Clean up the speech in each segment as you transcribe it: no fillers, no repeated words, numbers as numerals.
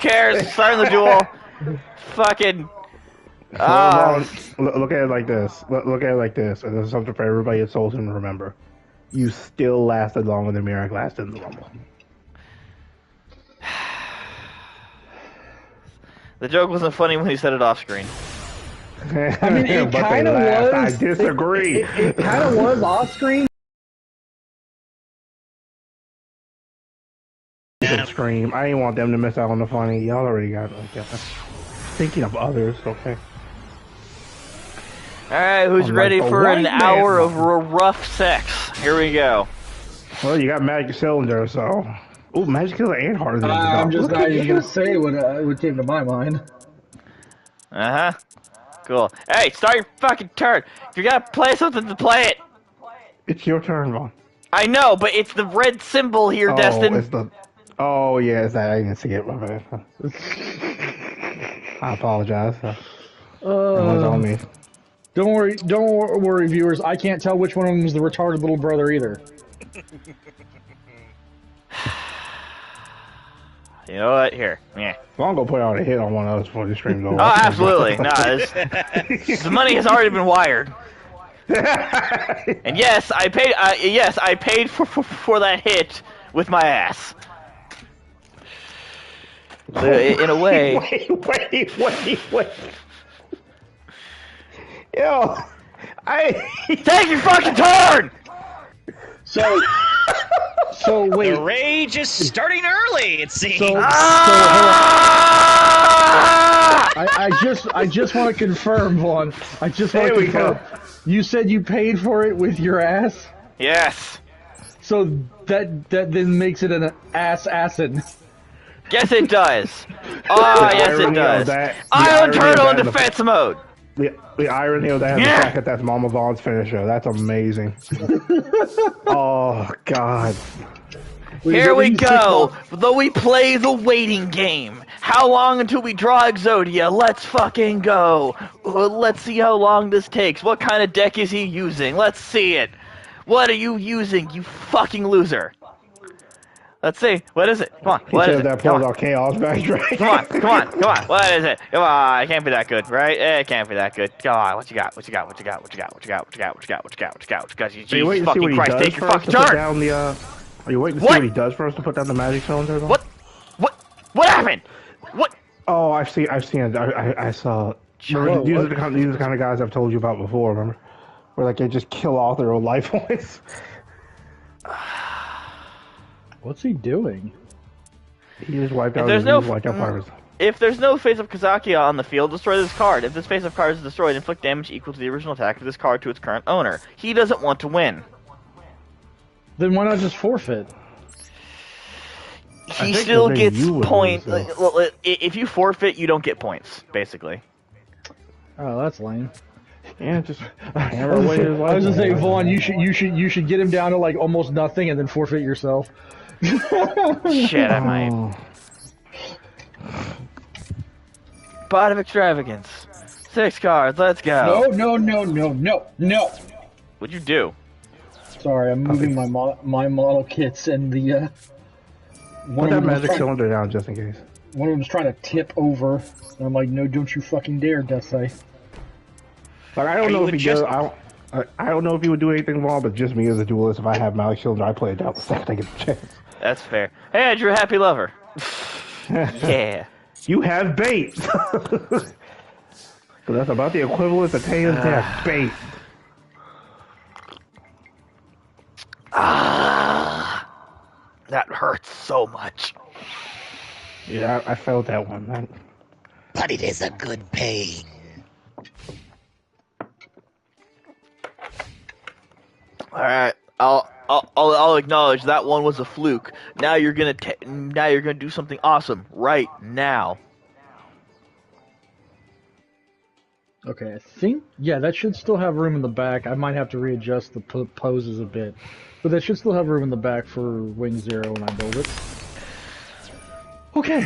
cares? Starting the duel. Fucking. Well, look at it like this. Look at it like this. And this is something for everybody at Soulton to remember. You still lasted longer than Mirak lasted in the Rumble. The joke wasn't funny when he said it off screen. I mean, it kind of was. I disagree. It kind of was off screen. Scream. I didn't want them to miss out on the funny. Y'all already got it like that. Thinking of others, okay. Alright, who's ready for an hour of rough sex? Here we go. Well, you got Magic Cylinder, so... Ooh, Magic Cylinder ain't harder than I'm just not even gonna say what came to my mind. Uh-huh. Cool. Hey, start your fucking turn. If you gotta play something, to play it. It's your turn, Vaughn. I know, but it's the red symbol here, Destin. It's the... Oh, yeah, it's that. I didn't see it, my bad. I apologize. It was on me. Don't worry, viewers. I can't tell which one of them is the retarded little brother either. You know what? Here. Yeah. Well, I'm gonna put out a hit on one of those before the stream's over. Oh, absolutely. No, the money has already been wired. And yes, I paid. Yes, I paid for that hit with my ass. In a way. Wait. Yo, take your fucking turn. So wait. The rage is starting early. It seems. I just want to confirm, Vaughn. I just want to confirm. You said you paid for it with your ass. Yes. So that then makes it an ass-assin. Yes, it does. Oh, yes, it does. Iron Turtle in defense mode. The irony of that is the fact that that's Mama Vaughn's finisher. That's amazing. Oh, God. Here we go. Though we play the waiting game. How long until we draw Exodia? Let's fucking go. Let's see how long this takes. What kind of deck is he using? Let's see it. What are you using, you fucking loser? Let's see. What is it? Come on. What is it? Come on. Chaos backdrag. Come on. What is it? Come on. It can't be that good, right? It can't be that good. Come on. What you got? Jesus fucking Christ. Take your fucking turn. Are you waiting to see what he does first to put down the Magic Cylinder? What happened? What? Oh, I've seen it. I saw. Remember, these are the kind of guys I've told you about before. Remember, where like they just kill all their own life points. What's he doing? He just wiped out. If there's no face of Kazakia on the field, destroy this card. If this face of card is destroyed, inflict damage equal to the original attack of this card to its current owner. He doesn't want to win. Then why not just forfeit? He still gets points. If you forfeit, you don't get points, basically. Oh, that's lame. Yeah, just. I was just saying, Vaughn, you should get him down to like almost nothing and then forfeit yourself. Shit, I might. Pot of extravagance. 6 cards. Let's go. No. What'd you do? Sorry, I'm moving my model kits and the. Put that Magic Cylinder down just in case. One of them's trying to tip over, and I'm like, no, don't you fucking dare, Deathsight. Like, I don't know if he does. I don't know if he would do anything wrong, but just me as a duelist, if I have Magic Cylinder, I play it down the second I get the chance. That's fair. Hey, Andrew, happy lover. Yeah. You have bait. So that's about the equivalent of Taylor's death. Bait. That hurts so much. Yeah, I felt that one, man. But it is a good pain. All right, I'll acknowledge that one was a fluke. Now you're gonna do something awesome right now. Okay, I think that should still have room in the back. I might have to readjust the poses a bit, but that should still have room in the back for Wing Zero when I build it. Okay,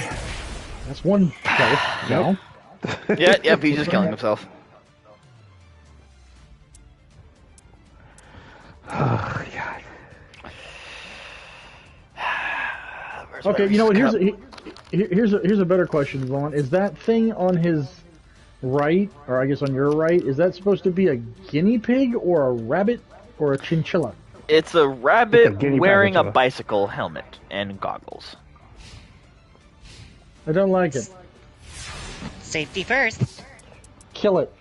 that's one health now. Yep, he's just killing himself. Oh, God. Where's Okay, you know what? Here's a better question, Vaughn. Is that thing on his right, or I guess on your right, is that supposed to be a guinea pig or a rabbit or a chinchilla? It's a rabbit It's a guinea wearing a pig. bicycle helmet and goggles. I don't like it. Safety first. Kill it.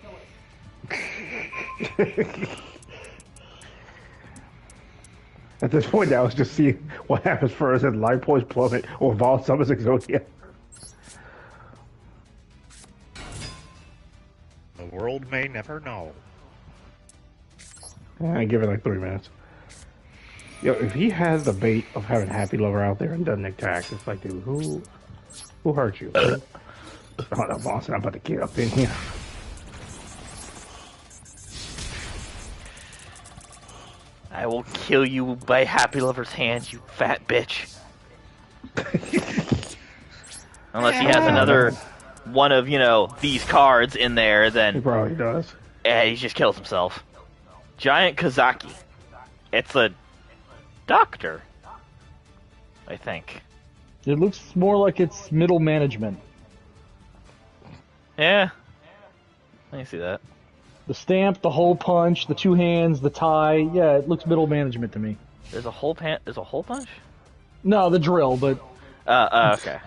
At this point, now let's just see what happens first: and life points plummet or Vol summons Exodia. The world may never know. I give it like 3 minutes. Yo, if he has the bait of having Happy Lover out there and doesn't attack, it's like, dude, who hurt you? Oh, no, boss, I'm about to get up in here. I will kill you by Happy Lover's hands, you fat bitch. Unless he has another one of, these cards in there, He then probably does. he just kills himself. Giant Kazaki. It's a doctor, I think. It looks more like it's middle management. Yeah. I can see that. The stamp, the hole punch, the 2 hands, the tie. Yeah, it looks middle management to me. There's a hole punch? No, the drill, but Okay.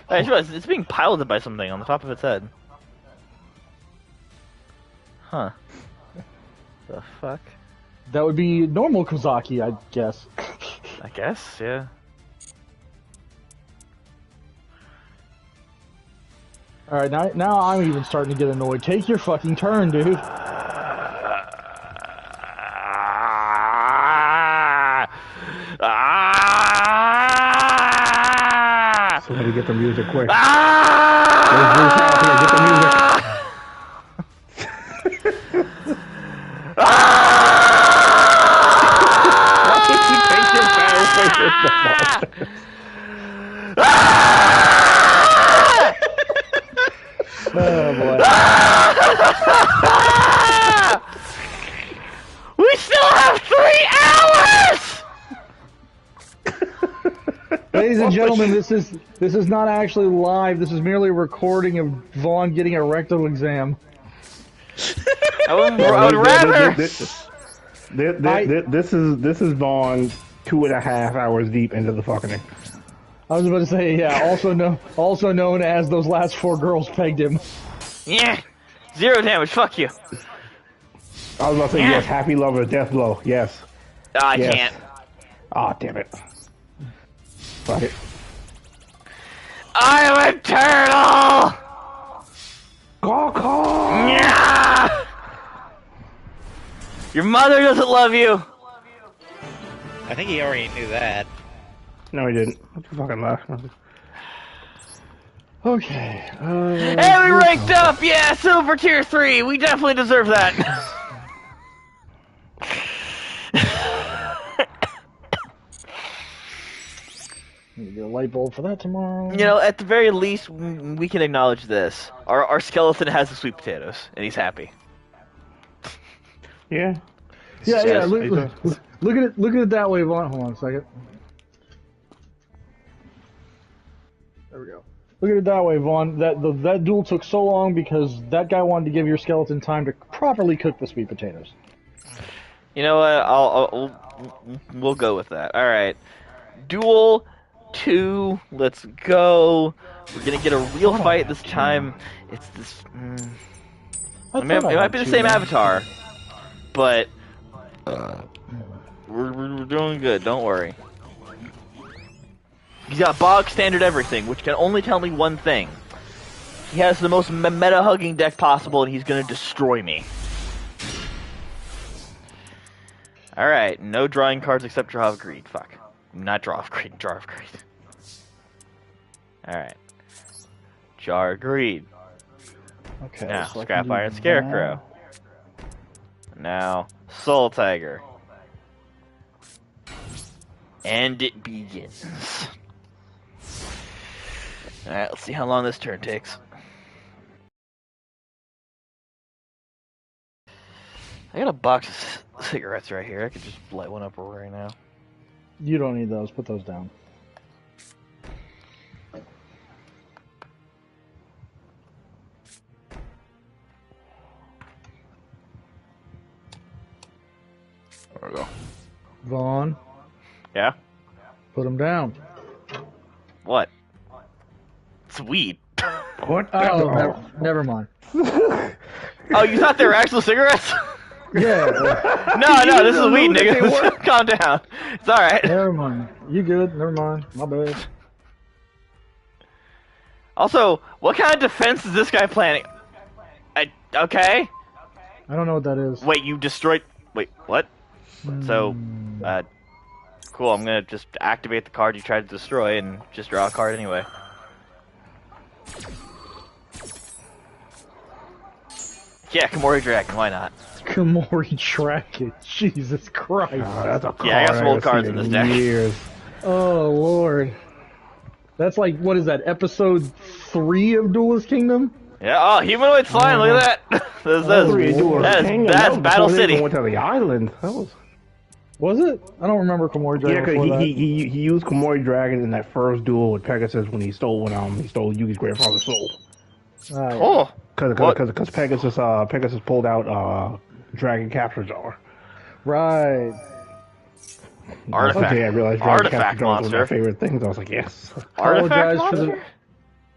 I just realized it's being piloted by something on the top of its head. Huh. The fuck? that would be normal Kozaki, I guess. I guess, yeah. Alright, now I'm even starting to get annoyed. Take your fucking turn, dude. Somebody get the music quick. There's Bruce out here, get the music. Take your battle face. Oh boy. We still have 3 hours! Ladies and gentlemen, this is not actually live. This is merely a recording of Vaughn getting a rectal exam. I would rather. This is Vaughn 2.5 hours deep into the fucking thing. I was about to say, yeah, also known as those last 4 girls pegged him. Yeah. 0 damage. Fuck you. I was about to say yes. Happy Lover, Death Blow. Yes. I Yes. can't. Ah, damn it. Fuck it. I'm a turtle! Caw-caw! Yeah! Your mother doesn't love you! I think he already knew that. No, he didn't. What the fucking laugh? Okay. Hey, we ranked up! Yeah, silver tier 3! We definitely deserve that! Need to get a light bulb for that tomorrow. At the very least, we can acknowledge this. Our skeleton has the sweet potatoes, and he's happy. Yeah. Yeah. Yes, Look at it that way, Vaughn. Hold on a second. There we go. Look at it that way, Vaughn. That duel took so long because that guy wanted to give your skeleton time to properly cook the sweet potatoes. You know what? We'll go with that. All right. Duel 2. Let's go. We're gonna get a real fight this time. It's this. It might be the same avatar, but we're doing good. Don't worry. He's got bog standard everything, which can only tell me one thing. He has the most meta-hugging deck possible, and he's gonna destroy me. Alright, no drawing cards except Draw of Greed. Fuck. Not Draw of Greed, Draw of Greed. Alright. Jar of Greed. Okay. Now, so I Scrap can do Iron that. Scarecrow. Now, Soul Tiger. And it begins. Alright, let's see how long this turn takes. I got a box of cigarettes right here. I could just light one up right now. You don't need those. Put those down. There we go. Vaughn, Yeah? put him down. What? It's weed. What? Oh, never mind. Oh, you thought they were actual cigarettes? Yeah, No, this is knew weed, that they nigga. were. Calm down. It's alright. never mind. You good? Never mind. My bad. Also, what kind of defense is this guy planning? Okay. I don't know what that is. Wait, you destroyed... Wait, what? So, cool, I'm gonna just activate the card you tried to destroy and just draw a card anyway. Yeah, Komori Dragon, why not? Komori Dragon. Jesus Christ. Oh, that's a card Yeah, I got some old haven't cards seen in this deck. Years. Oh, Lord. That's like, what is that, episode 3 of Duelist Kingdom? Yeah, oh, humanoid slime, look at that! That's Battle Before they City. even went to the island. That was... Was it? I don't remember Komori Yeah, Dragon because before that. he used Komori Dragon in that first duel with Pegasus when he stole Yugi's grandfather's soul. Ah, yeah. Oh, Because Pegasus pulled out Dragon Capture Jar. Right. Artifact. Okay, I realized Dragon Artifact Capture Jar was one of my monster. favorite things. I was like, yes. Artifact Apologize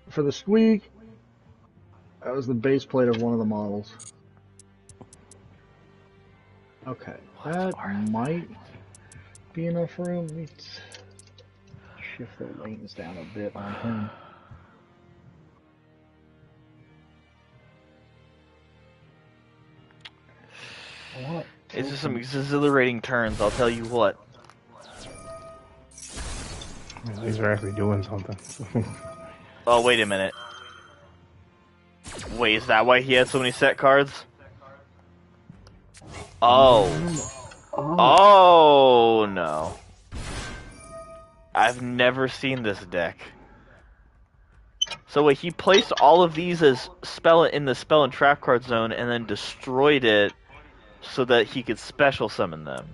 for the squeak. That was the base plate of one of the models. Okay, that might be enough room. Let me shift the lanes down a bit on him. What? It's just some exhilarating turns, I'll tell you what. These are actually doing something. Oh, wait a minute. Wait, is that why he had so many set cards? Oh. Oh, no. I've never seen this deck. So wait, he placed all of these as in the spell and trap card zone and then destroyed it so that he could special summon them.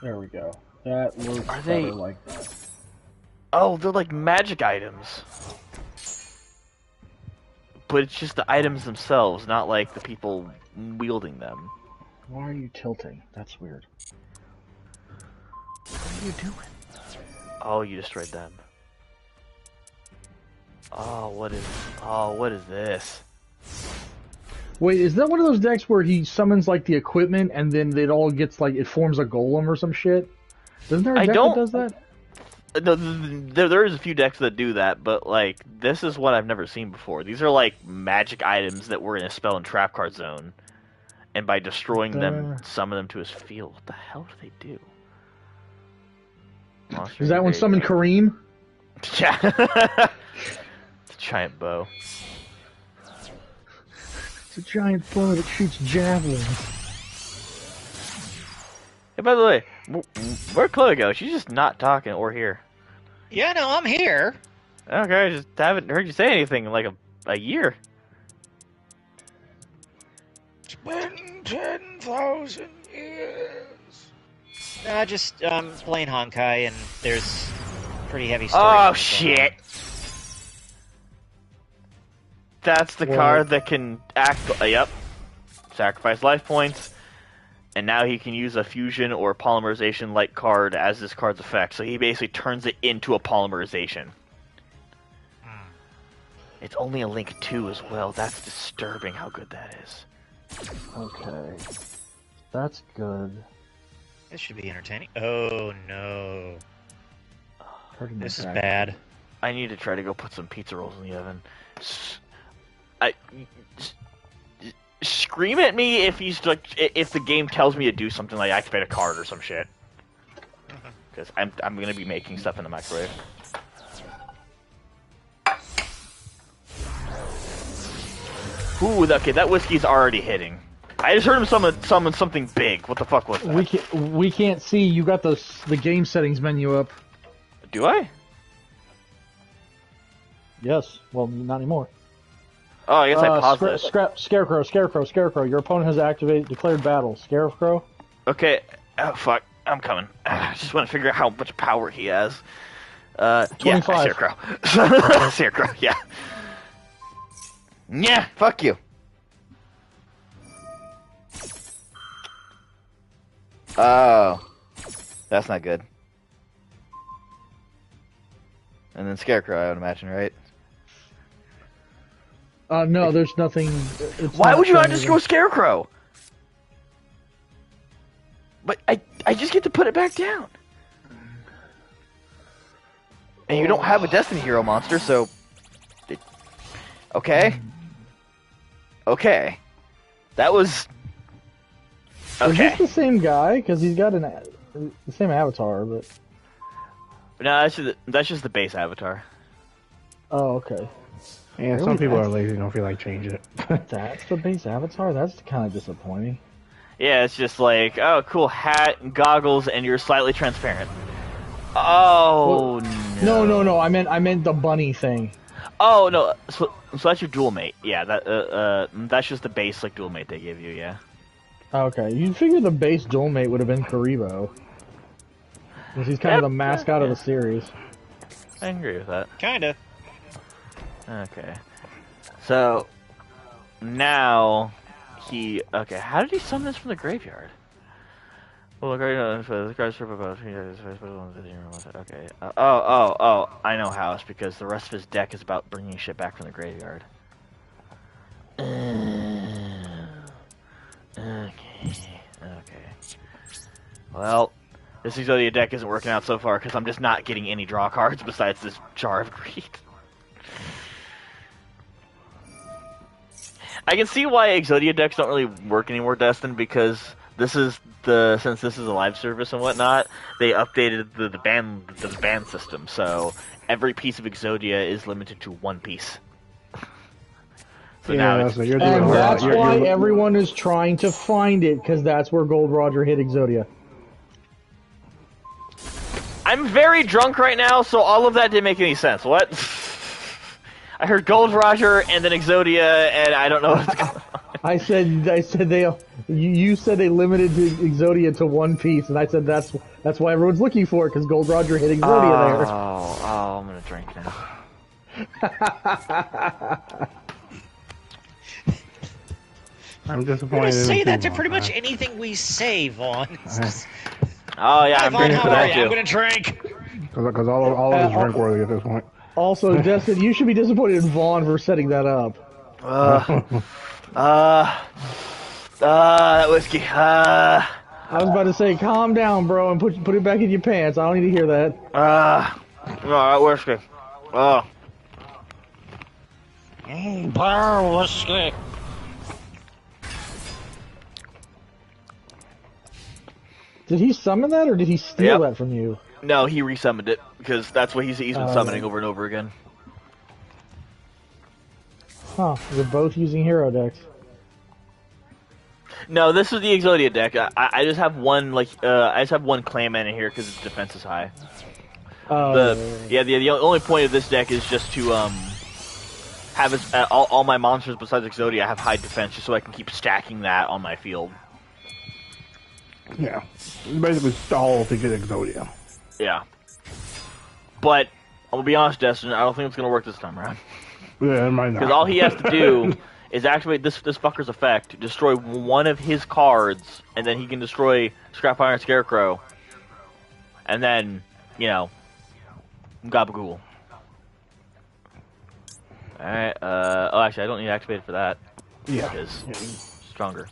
There we go. That works Are they- better like that. Oh, they're like magic items. But it's just the items themselves, not like the people wielding them. Why are you tilting? That's weird. What are you doing? Oh, you destroyed them. Oh, what is this? Wait, is that one of those decks where he summons like the equipment and then it all gets like it forms a golem or some shit? Isn't there a deck that does that? No, there is a few decks that do that, but like this is what I've never seen before. These are like magic items that were in a spell and trap card zone, and by destroying them, summon them to his field. What the hell do they do? Monster Is that one summon Kareem? Yeah. It's a giant bow. It's a giant bow that shoots javelins. Hey, by the way, where'd Chloe go? She's just not talking or here. Yeah, no, I'm here. Okay, I just haven't heard you say anything in like a year. It's been 10,000 years. Just playing Honkai, and there's pretty heavy story. Oh shit! That's the What? card that can act. Yep. Sacrifice life points, and now he can use a fusion or polymerization like card as this card's effect. So he basically turns it into a polymerization. It's only a link 2 as well. That's disturbing how good that is. Okay. That's good. This should be entertaining. Oh no, Hurting my this is back. bad. I need to try to go put some pizza rolls in the oven. Scream at me if he's like if the game tells me to do something like activate a card or some shit. Because I'm gonna be making stuff in the microwave. Ooh, okay, that whiskey's already hitting. I just heard him summon something big. What the fuck was that? We can't see. You got the game settings menu up. Do I? Yes. Well, not anymore. Oh, I guess I paused it. Scarecrow. Your opponent has declared battle. Scarecrow. Okay. Oh, fuck. I'm coming. I just want to figure out how much power he has. 25. Yeah, Scarecrow. Scarecrow, yeah. Yeah, fuck you. Oh, that's not good. And then Scarecrow, I would imagine, right? No, there's nothing. Why would you not just go Scarecrow? But I just get to put it back down. And you don't have a Destiny Hero monster, so... Okay. Okay. That was... Okay. Is this the same guy? Because he's got the same avatar, but... No, that's just the base avatar. Oh, okay. Yeah, some people are lazy and don't feel like changing it. That's the base avatar? That's kind of disappointing. Yeah, it's just like, oh, cool hat and goggles, and you're slightly transparent. Oh, No. I meant the bunny thing. Oh, no. So that's your dual mate. Yeah, that's just the base, like, dual mate they give you, yeah. Okay, you'd figure the base dual mate would have been Karibo. Because he's kind of the mascot of the series. I agree with that. Kinda. Okay. So, now, okay, how did he summon this from the graveyard? Well, okay. Oh, I know how. It's because the rest of his deck is about bringing shit back from the graveyard. Okay. Well, this Exodia deck isn't working out so far because I'm just not getting any draw cards besides this Jar of Greed. I can see why Exodia decks don't really work anymore, Destin, because since this is a live service and whatnot, they updated the ban system, so every piece of Exodia is limited to one piece. So now so you're And doing that's why everyone is trying to find it, because that's where Gold Roger hit Exodia. I'm very drunk right now, so all of that didn't make any sense. What? I heard Gold Roger and then Exodia, and I don't know what's going on. I said you said they limited Exodia to one piece, and I said that's why everyone's looking for it, because Gold Roger hit Exodia there. Oh, I'm gonna drink now. I'm We're disappointed. gonna say that to Vaughn, pretty much man. anything we say, Vaughn. Oh yeah, Hey, I'm Vaughn, drinking how for are that you? too. I'm gonna drink. Because all of it's drink worthy at this point. Also, Destin, you should be disappointed in Vaughn for setting that up. That whiskey. I was about to say, calm down, bro, and put it back in your pants. I don't need to hear that. That whiskey. Bar whiskey. Did he summon that, or did he steal Yep. that from you? No, he resummoned it because that's what he's been summoning over and over again. Huh, they're both using hero decks. No, this is the Exodia deck. I just have one clan mana here because its defense is high. The only point of this deck is just to have all my monsters besides Exodia have high defense, just so I can keep stacking that on my field. Yeah. Basically stall to get Exodia. Yeah. But I'm gonna be honest, Destin. I don't think it's gonna work this time around. Yeah, it might not. Because all he has to do is activate this fucker's effect, destroy one of his cards, and then he can destroy Scrap Iron Scarecrow. And then, Gabagool. Alright, actually, I don't need to activate it for that. Yeah. Because stronger.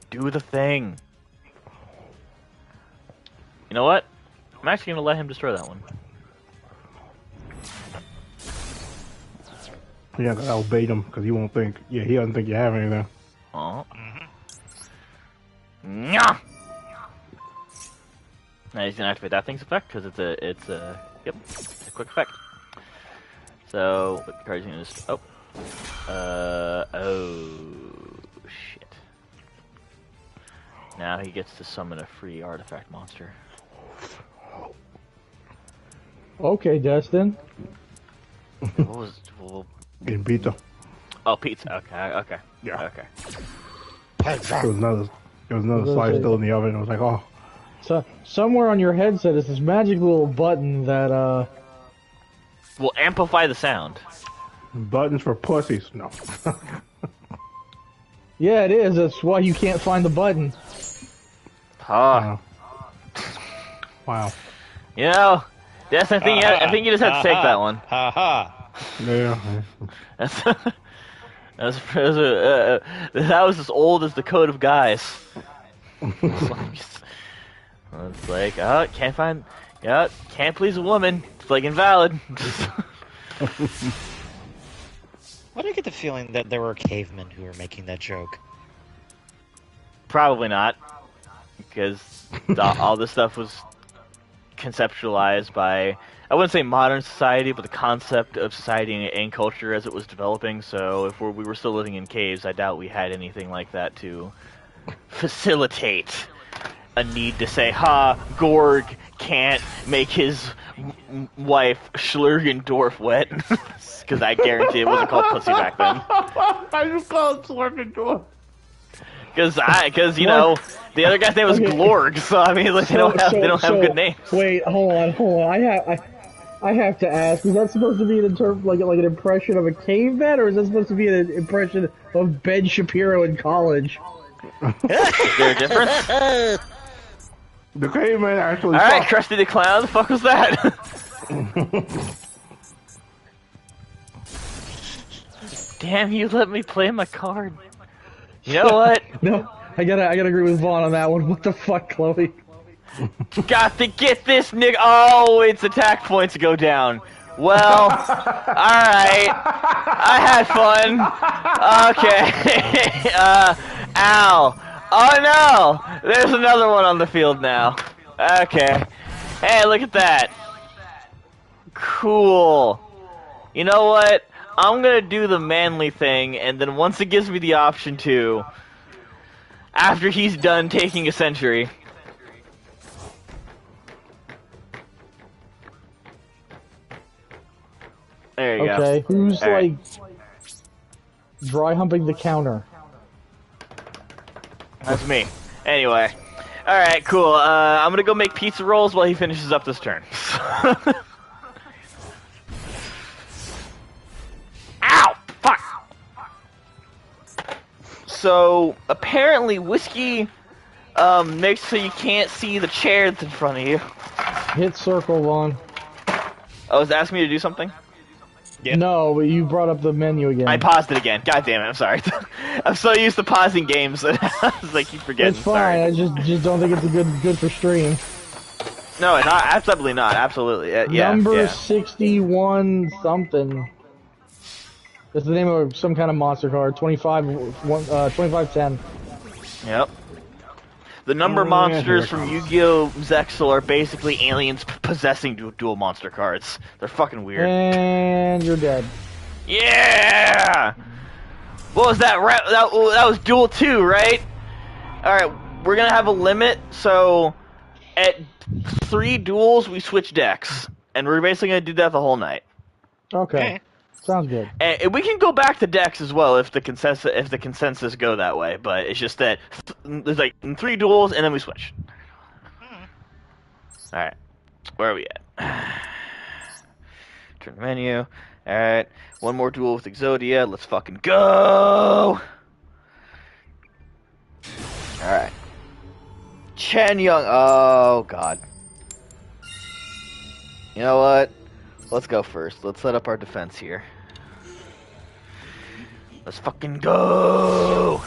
Do the thing. You know what? I'm actually going to let him destroy that one. Yeah, that'll bait him because he won't think. Yeah, he doesn't think you have anything. Oh. Now he's gonna activate that thing's effect because it's a quick effect. So what the card's gonna just shit. Now he gets to summon a free artifact monster. Okay, Destin. What was Getting pizza. Oh, pizza. Okay. Yeah. Okay. There was another slice still in the oven. I was like, oh. So somewhere on your headset is this magic little button that Will amplify the sound. Buttons for pussies. No. Yeah, it is. That's why you can't find the button. Ah. Wow. You know, that's I think you just have to take that one. Ha ha. Yeah. That's, that was as old as the Code of Guys. It's like, oh, can't find, yeah, can't please a woman. It's like invalid. Why do I get the feeling that there were cavemen who were making that joke? Probably not, because all this stuff was conceptualized by, I wouldn't say modern society, but the concept of society and culture as it was developing. So if we were still living in caves, I doubt we had anything like that to facilitate a need to say, ha, Gorg can't make his wife Schlurgendorf wet. Because I guarantee it wasn't called pussy back then. I just call it Schlurgendorf. Because you know, the other guy's name was Glorg, so I mean, like, they don't have good names. Wait, hold on. I have to ask: is that supposed to be an like an impression of a caveman, or is that supposed to be an impression of Ben Shapiro in college? Is there a difference? The caveman actually. All right, Krusty the Clown. The fuck was that? Damn, you let me play my card. You know what? No, I gotta agree with Vaughn on that one. What the fuck, Chloe? Got to get this nigga. Oh, its attack points go down. Well, alright. I had fun. Okay. Ow. Oh no! There's another one on the field now. Okay. Hey, look at that. Cool. You know what? I'm gonna do the manly thing, and then once it gives me the option to, after he's done taking a century, there you go. Okay, who's All right. like dry humping the counter? That's me. Anyway. Alright, cool. I'm gonna go make pizza rolls while he finishes up this turn. Ow! Fuck! So, apparently whiskey makes so you can't see the chair that's in front of you. Hit circle, Vaughn. Oh, is it asking me to do something? Yep. No, but you brought up the menu again. I paused it again. God damn it, I'm sorry. I'm so used to pausing games that I keep forgetting. It's fine. Sorry. I just don't think it's good for stream. No, not absolutely not. Absolutely. Yeah. Number yeah. 61 something. That's the name of some kind of monster card. 2510. Yep. The number monsters from Yu-Gi-Oh! Zexal are basically aliens possessing dual monster cards. They're fucking weird. And you're dead. Yeah! What was that? That was duel 2, right? Alright, we're gonna have a limit, so at 3 duels we switch decks. And we're basically gonna do that the whole night. Okay. Sounds good. And we can go back to decks as well if the consensus go that way, but it's just that there's like 3 duels and then we switch. Alright. Where are we at? Turn the menu. Alright. One more duel with Exodia. Let's fucking go! Alright. Chen Young. Oh, God. You know what? Let's go first. Let's set up our defense here. Let's fucking go!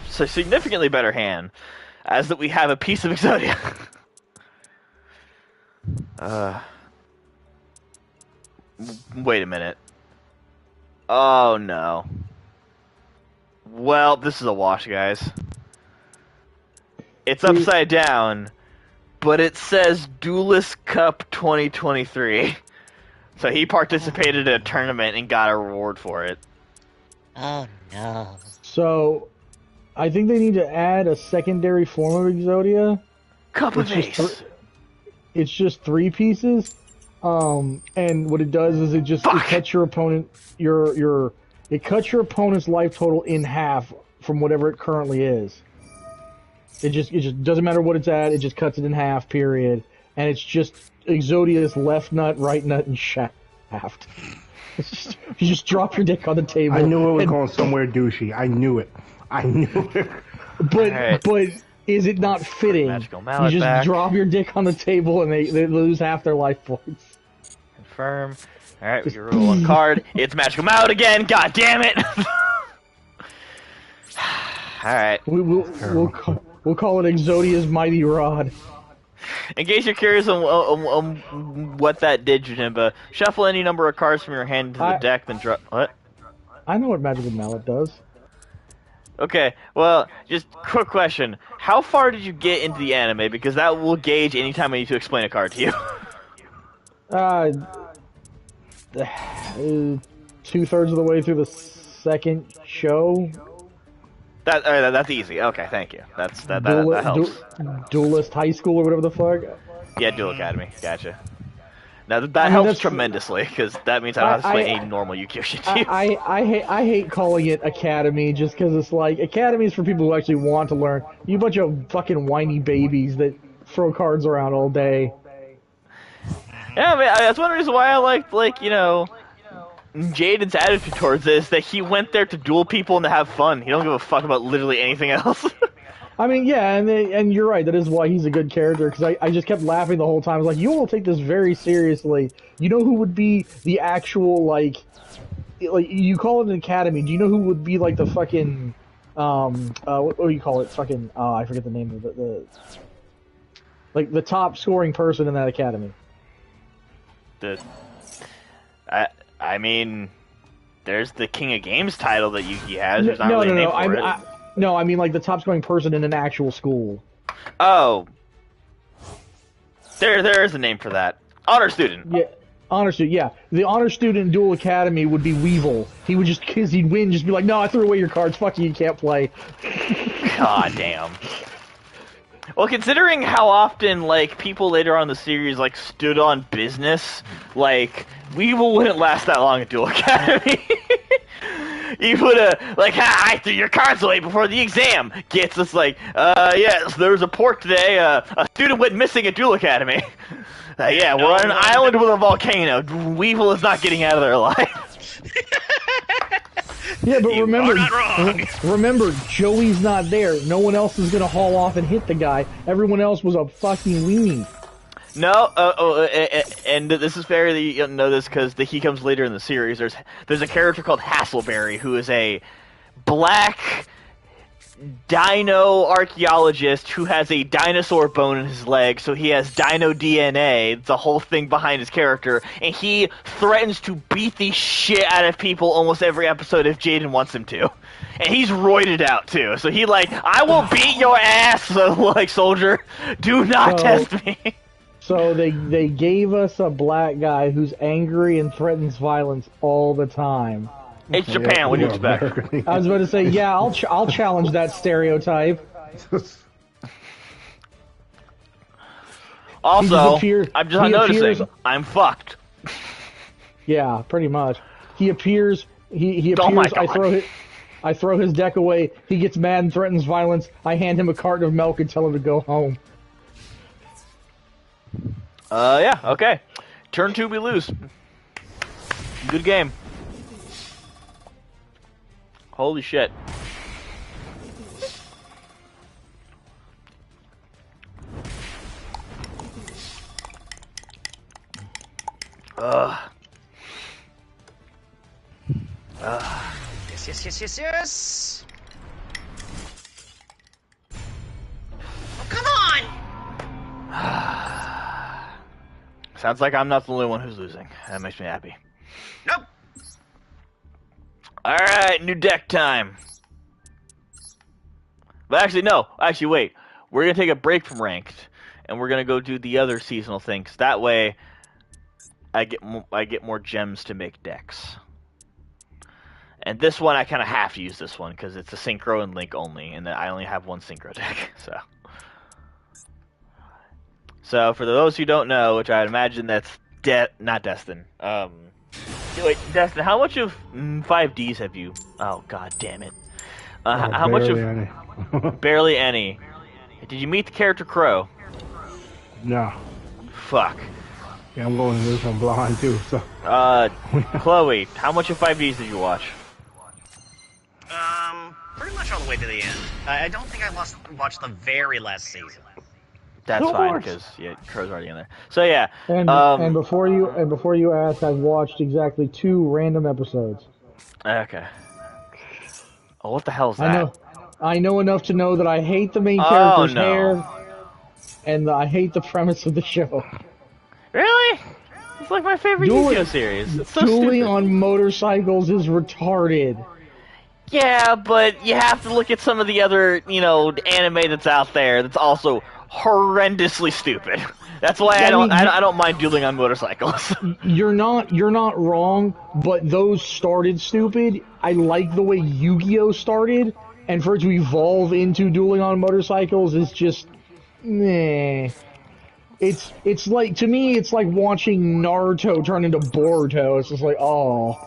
So significantly better hand. As that we have a piece of Exodia. Wait a minute. Oh no. Well, this is a wash, guys. It's upside down, but it says Duelist Cup 2023. So he participated in a tournament and got a reward for it. Oh no. So, I think they need to add a secondary form of Exodia. Cup of Ace. It's just 3 pieces. And what it does is it cuts your opponent it cuts your opponent's life total in half from whatever it currently is. It just doesn't matter what it's at, it just cuts it in half, period. and it's just Exodia's left nut, right nut, and shaft. It's just, you just drop your dick on the table. I knew it was going somewhere douchey. I knew it. But Alright. but is it not fitting? Magical You mallet just back. drop your dick on the table and they lose half their life points. Confirm. Alright, we can roll one card. It's Magical Mallet again, god damn it! Alright. We'll call it Exodia's Mighty Rod. In case you're curious on what that did, Janimba, shuffle any number of cards from your hand into the deck, then drop. What? I know what Magical Mallet does. Okay, well, just quick question. How far did you get into the anime? Because that will gauge anytime I need to explain a card to you. 2/3 of the way through the second show. That's easy. Okay, thank you. That helps. Duelist High School or whatever the fuck. Yeah, Duel Academy. Gotcha. Now that helps tremendously because that means I don't have to explain any normal Yu-Gi-Oh shit to you. I hate calling it Academy just because it's like Academy is for people who actually want to learn. You bunch of fucking whiny babies that throw cards around all day. Yeah, I mean, that's one reason why I like Jaden's attitude towards this, that he went there to duel people and to have fun. He don't give a fuck about literally anything else. I mean, yeah, and you're right. That is why he's a good character, because I just kept laughing the whole time. I was like, you all take this very seriously. You know who would be the actual, like you call it an academy. Do you know who would be, like, the fucking, what do you call it? Fucking, I forget the name of it. Like, the top scoring person in that academy. I mean, there's the King of Games title that Yugi has. There's not No, really a name no, for it. No, I mean like the top scoring person in an actual school. Oh. There is a name for that. Honor student. Yeah, honor student, yeah. The honor student in Duel Academy would be Weevil. He would just, because he'd win, just be like, no, I threw away your cards, fuck you can't play. God damn. Well, considering how often, like, people later on in the series, like, stood on business, like, Weevil wouldn't last that long at Duel Academy. He would have, like, I threw your cards away before the exam. Gets us, like, yes, there was a report today, a student went missing at Duel Academy. Yeah, we're on an island with a volcano. Weevil is not getting out of there alive. Yeah, but You remember, are not wrong. remember, Joey's not there. No one else is gonna haul off and hit the guy. Everyone else was a fucking weenie. No, and this is fair that you know this because he comes later in the series. There's a character called Hasselberry who is a black dino archaeologist who has a dinosaur bone in his leg, so he has dino DNA. It's the whole thing behind his character, and he threatens to beat the shit out of people almost every episode if Jaden wants him to. And he's roided out too, so he like, I will beat your ass, like soldier. Do not test me. So they gave us a black guy who's angry and threatens violence all the time. It's Japan. What do you expect? I was about to say, yeah, I'll challenge that stereotype. Also, appears- I'm just he noticing, appears- I'm fucked. Yeah, pretty much. He appears. He appears. Oh my God. I throw his deck away. He gets mad and threatens violence. I hand him a carton of milk and tell him to go home. Yeah, okay. Turn 2, we lose. Good game. Holy shit. Yes. Oh, come on! Sounds like I'm not the only one who's losing. That makes me happy. Nope. Alright, new deck time. But actually, no. Actually, wait. We're going to take a break from Ranked, and we're going to go do the other seasonal things. That way, I get more gems to make decks. And this one, I kind of have to use this one, because it's a Synchro and Link only, and I only have one Synchro deck, So for those who don't know, which I'd imagine that's not Destin. Wait, Destin, how much of 5Ds have you? Oh, god damn it! How much of? Any. Barely any. Did you meet the character Crow? No. fuck. Yeah, I'm going to this one blind too. So. Chloe, how much of 5Ds did you watch? Pretty much all the way to the end. I don't think I watched the very last season. That's No fine more. because Crow's already in there. So yeah. And before you ask, I've watched exactly 2 random episodes. Okay. Oh, what the hell is that? I know enough to know that I hate the main Oh, character's no. hair, and I hate the premise of the show. Really? It's like my favorite Yu-Gi-Oh series. It's so Dueling stupid. on motorcycles is retarded. Yeah, but you have to look at some of the other, anime that's out there that's also horrendously stupid. That's why I don't mind dueling on motorcycles. You're not wrong, but those started stupid. I like the way Yu-Gi-Oh started, and for it to evolve into dueling on motorcycles is just meh. It's like, to me, it's like watching Naruto turn into Boruto. It's just like, oh.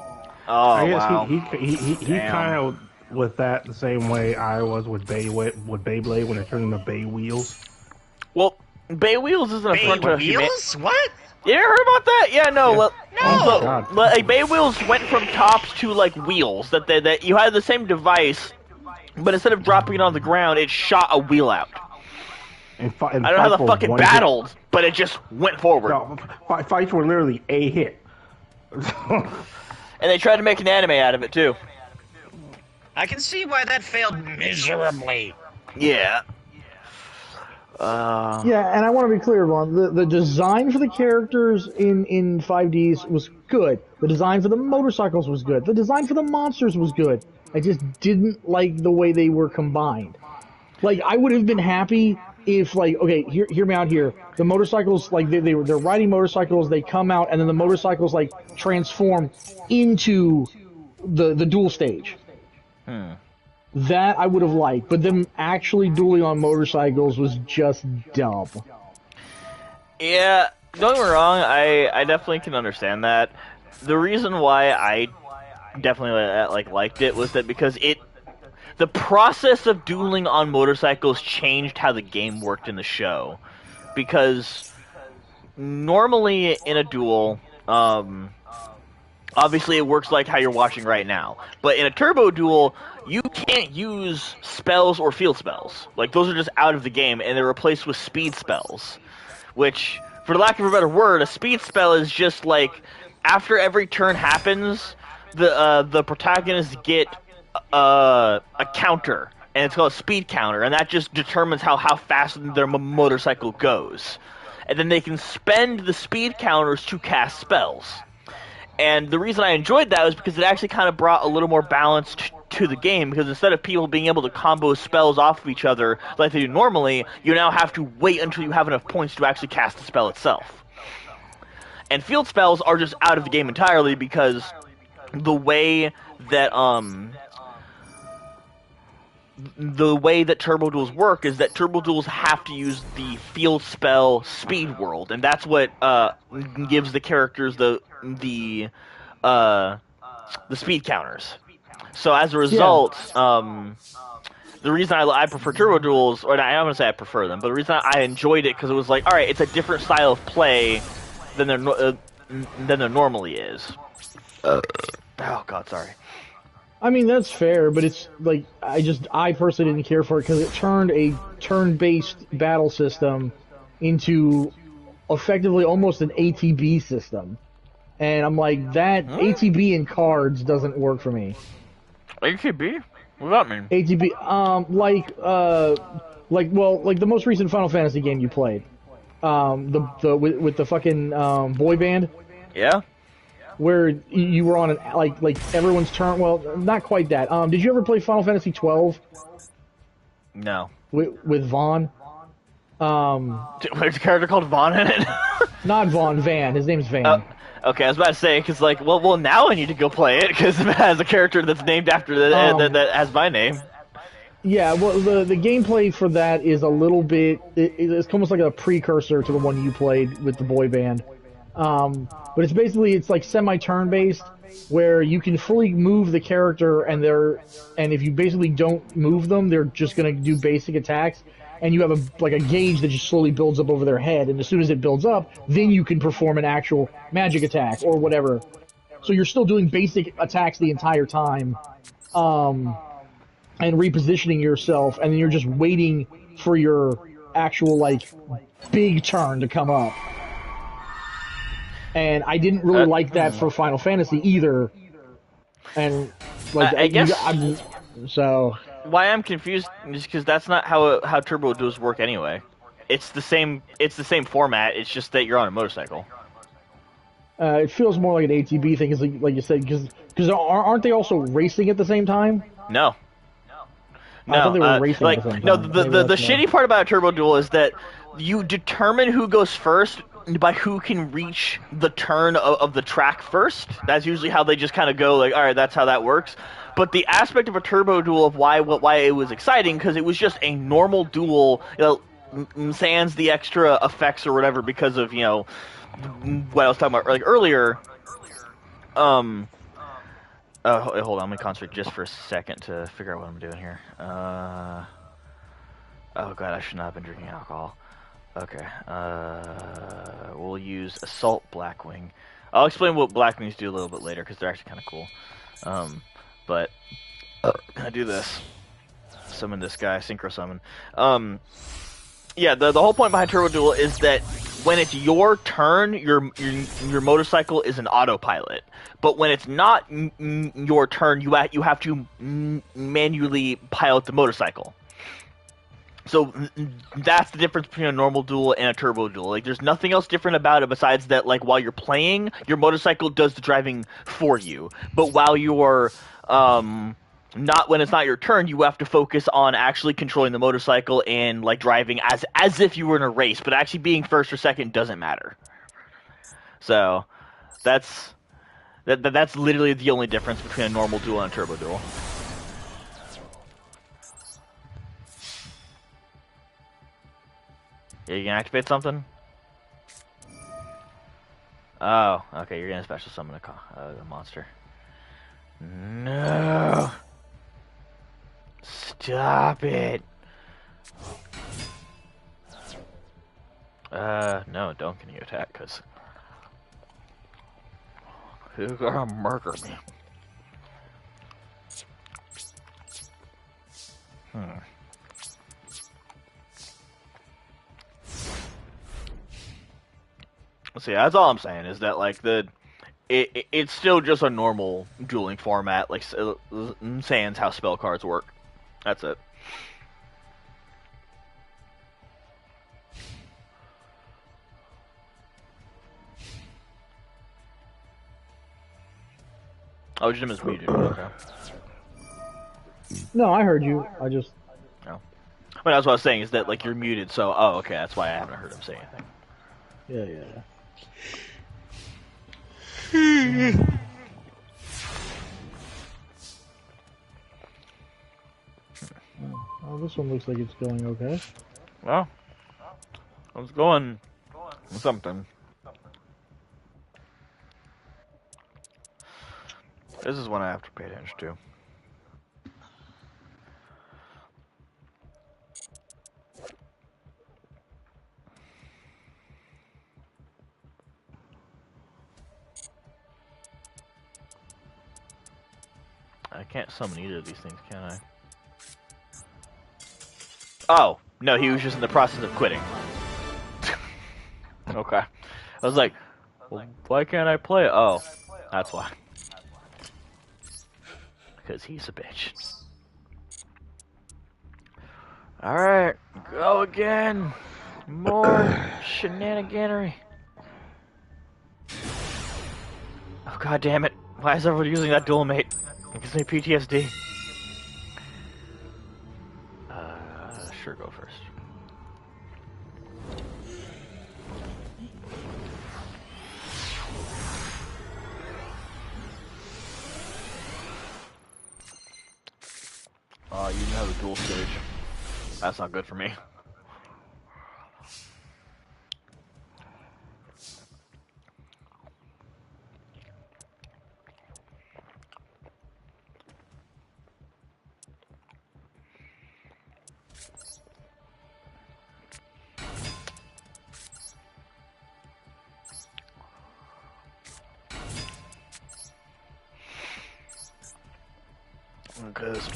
Oh, I guess wow. he kind of with that the same way I was with Beyblade when it turned into Bay Wheels. Well, Bay Wheels isn't a front to Wheels? What? You ever heard about that? Yeah, no. Yeah. No. God. Like, Bay Wheels went from tops to like wheels. That you had the same device, but instead of dropping it on the ground, it shot a wheel out. And I don't know how the fuck it battled, but it just went forward. No, fights were literally a hit. And they tried to make an anime out of it too. I can see why that failed miserably. Yeah. Yeah, and I want to be clear, Ron. The design for the characters in 5Ds was good. The design for the motorcycles was good. The design for the monsters was good. I just didn't like the way they were combined. Like, I would have been happy if, like, okay, hear me out here. The motorcycles, like, they're riding motorcycles, they come out, and then the motorcycles, like, transform into the duel stage. That I would have liked, but them actually dueling on motorcycles was just dumb. Yeah, don't get me wrong, I definitely can understand that. The reason why I definitely liked it was that because the process of dueling on motorcycles changed how the game worked in the show. Because normally in a duel, obviously it works like how you're watching right now. But in a turbo duel, you can't use spells or field spells. Like, those are just out of the game, and they're replaced with speed spells. Which, for lack of a better word, a speed spell is just like, after every turn happens, the protagonists get a counter, and it's called a speed counter, and that just determines how fast their motorcycle goes. And then they can spend the speed counters to cast spells. And the reason I enjoyed that was because it actually kind of brought a little more balance to the game, because instead of people being able to combo spells off of each other like they do normally, you now have to wait until you have enough points to actually cast the spell itself. And field spells are just out of the game entirely, because the way that turbo duels work is that turbo duels have to use the field spell speed world, and that's what gives the characters the speed counters. So as a result, the reason I prefer turbo duels, or I'm gonna say I prefer them, but the reason I enjoyed it because it was like, all right, it's a different style of play than there normally is. Oh God, sorry. I mean, that's fair, but it's like, I personally didn't care for it because it turned a turn-based battle system into effectively almost an ATB system. And I'm like, that ATB in cards doesn't work for me. ATB? What does that mean? ATB, like the most recent Final Fantasy game you played. With the fucking boy band. Yeah. Where you were on like everyone's turn. Well, not quite that. Did you ever play Final Fantasy 12? No. With Vaughn? There's a character called Vaughn in it? Not Vaughn, Van. His name's Van. Okay, I was about to say, because, like, well, now I need to go play it, because it has a character that's named after that has my name. Yeah, well, the gameplay for that is a little bit... It's almost like a precursor to the one you played with the boy band. But it's like semi-turn based, where you can fully move the character, and if you basically don't move them, they're just gonna do basic attacks. and you have a gauge that just slowly builds up over their head, and as soon as it builds up, then you can perform an actual magic attack or whatever. So you're still doing basic attacks the entire time, and repositioning yourself, and then you're just waiting for your actual big turn to come up. And I didn't really like that for Final Fantasy either. And I guess so why I'm confused is because that's not how turbo duels work anyway. It's the same format. It's just that you're on a motorcycle. it feels more like an ATB thing, like you said, because aren't they also racing at the same time? No. I thought they were racing like at the same no. time. The shitty part about a turbo duel is that you determine who goes first by who can reach the turn of the track first. That's usually how they just kind of go, like, all right, that's how that works. But the aspect of a turbo duel of why it was exciting, because it was just a normal duel, sans the extra effects or whatever, because of what I was talking about earlier. Hold on, let me concentrate just for a second to figure out what I'm doing here. Oh god, I should not have been drinking alcohol. Okay, we'll use Assault Blackwing. I'll explain what Blackwings do a little bit later, because they're actually kind of cool. But I do this. Summon this guy, Synchro Summon. Yeah, the whole point behind Turbo Duel is that when it's your turn, your motorcycle is an autopilot. But when it's not your turn, you have to manually pilot the motorcycle. So that's the difference between a normal duel and a turbo duel. Like, there's nothing else different about it besides that, like, while you're playing, your motorcycle does the driving for you. But while you're when it's not your turn, you have to focus on actually controlling the motorcycle and like driving as if you were in a race. But actually being first or second doesn't matter. So that's literally the only difference between a normal duel and a turbo duel. Yeah, you can activate something? Oh, okay, you're gonna special summon a monster. No! Stop it! No, don't can you attack, cause you're gonna murder me. So yeah, that's all I'm saying is that like it's still just a normal dueling format, like sans how spell cards work. That's it. Oh, Jim is muted. Okay. No, I heard you. I just. No. But that's what I was saying is that like you're muted, so okay, that's why I haven't heard him say anything. Yeah. Oh, this one looks like it's going okay. Well, I was going something. This is one I have to pay attention to. I can't summon either of these things, can I? Oh, no, he was just in the process of quitting. Okay. I was like, well, why can't I play it? Oh, that's why. Because he's a bitch. Alright, go again. More shenaniganery. Oh, god damn it. Why is everyone using that dual mate? It gives me PTSD. Sure, go first. Oh, you didn't have a dual stage. That's not good for me. Because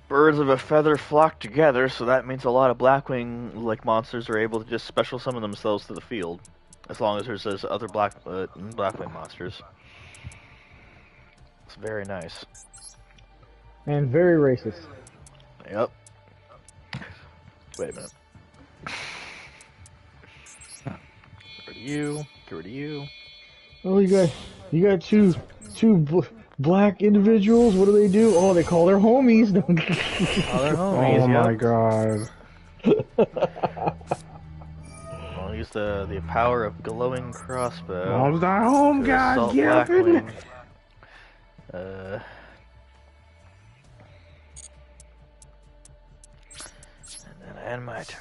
birds of a feather flock together, so that means a lot of Blackwing like monsters are able to just special summon themselves to the field, as long as there's those other Blackwing monsters. It's very nice. And very racist. Yep. Wait a minute. Get rid of you. Get rid of you. Oh, you got two black individuals. What do they do? Oh, they call their homies. Oh, they're homies. Oh my yep. god. I'll use the power of glowing crossbow. Mom's not home, God, Assault Gavin. Blackwing. And then I end my turn.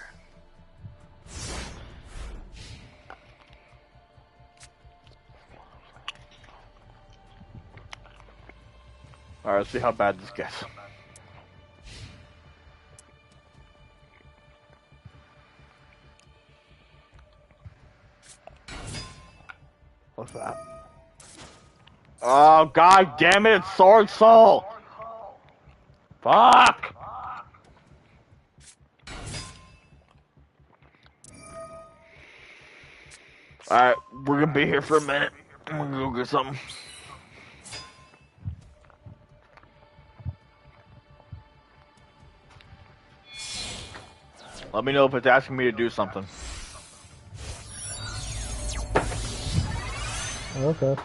Alright, let's see how bad this gets. What's that? Oh, god damn it, it's Sword Soul! Fuck! Alright, we're gonna be here for a minute. I'm gonna go get something. Let me know if it's asking me to do something. Okay.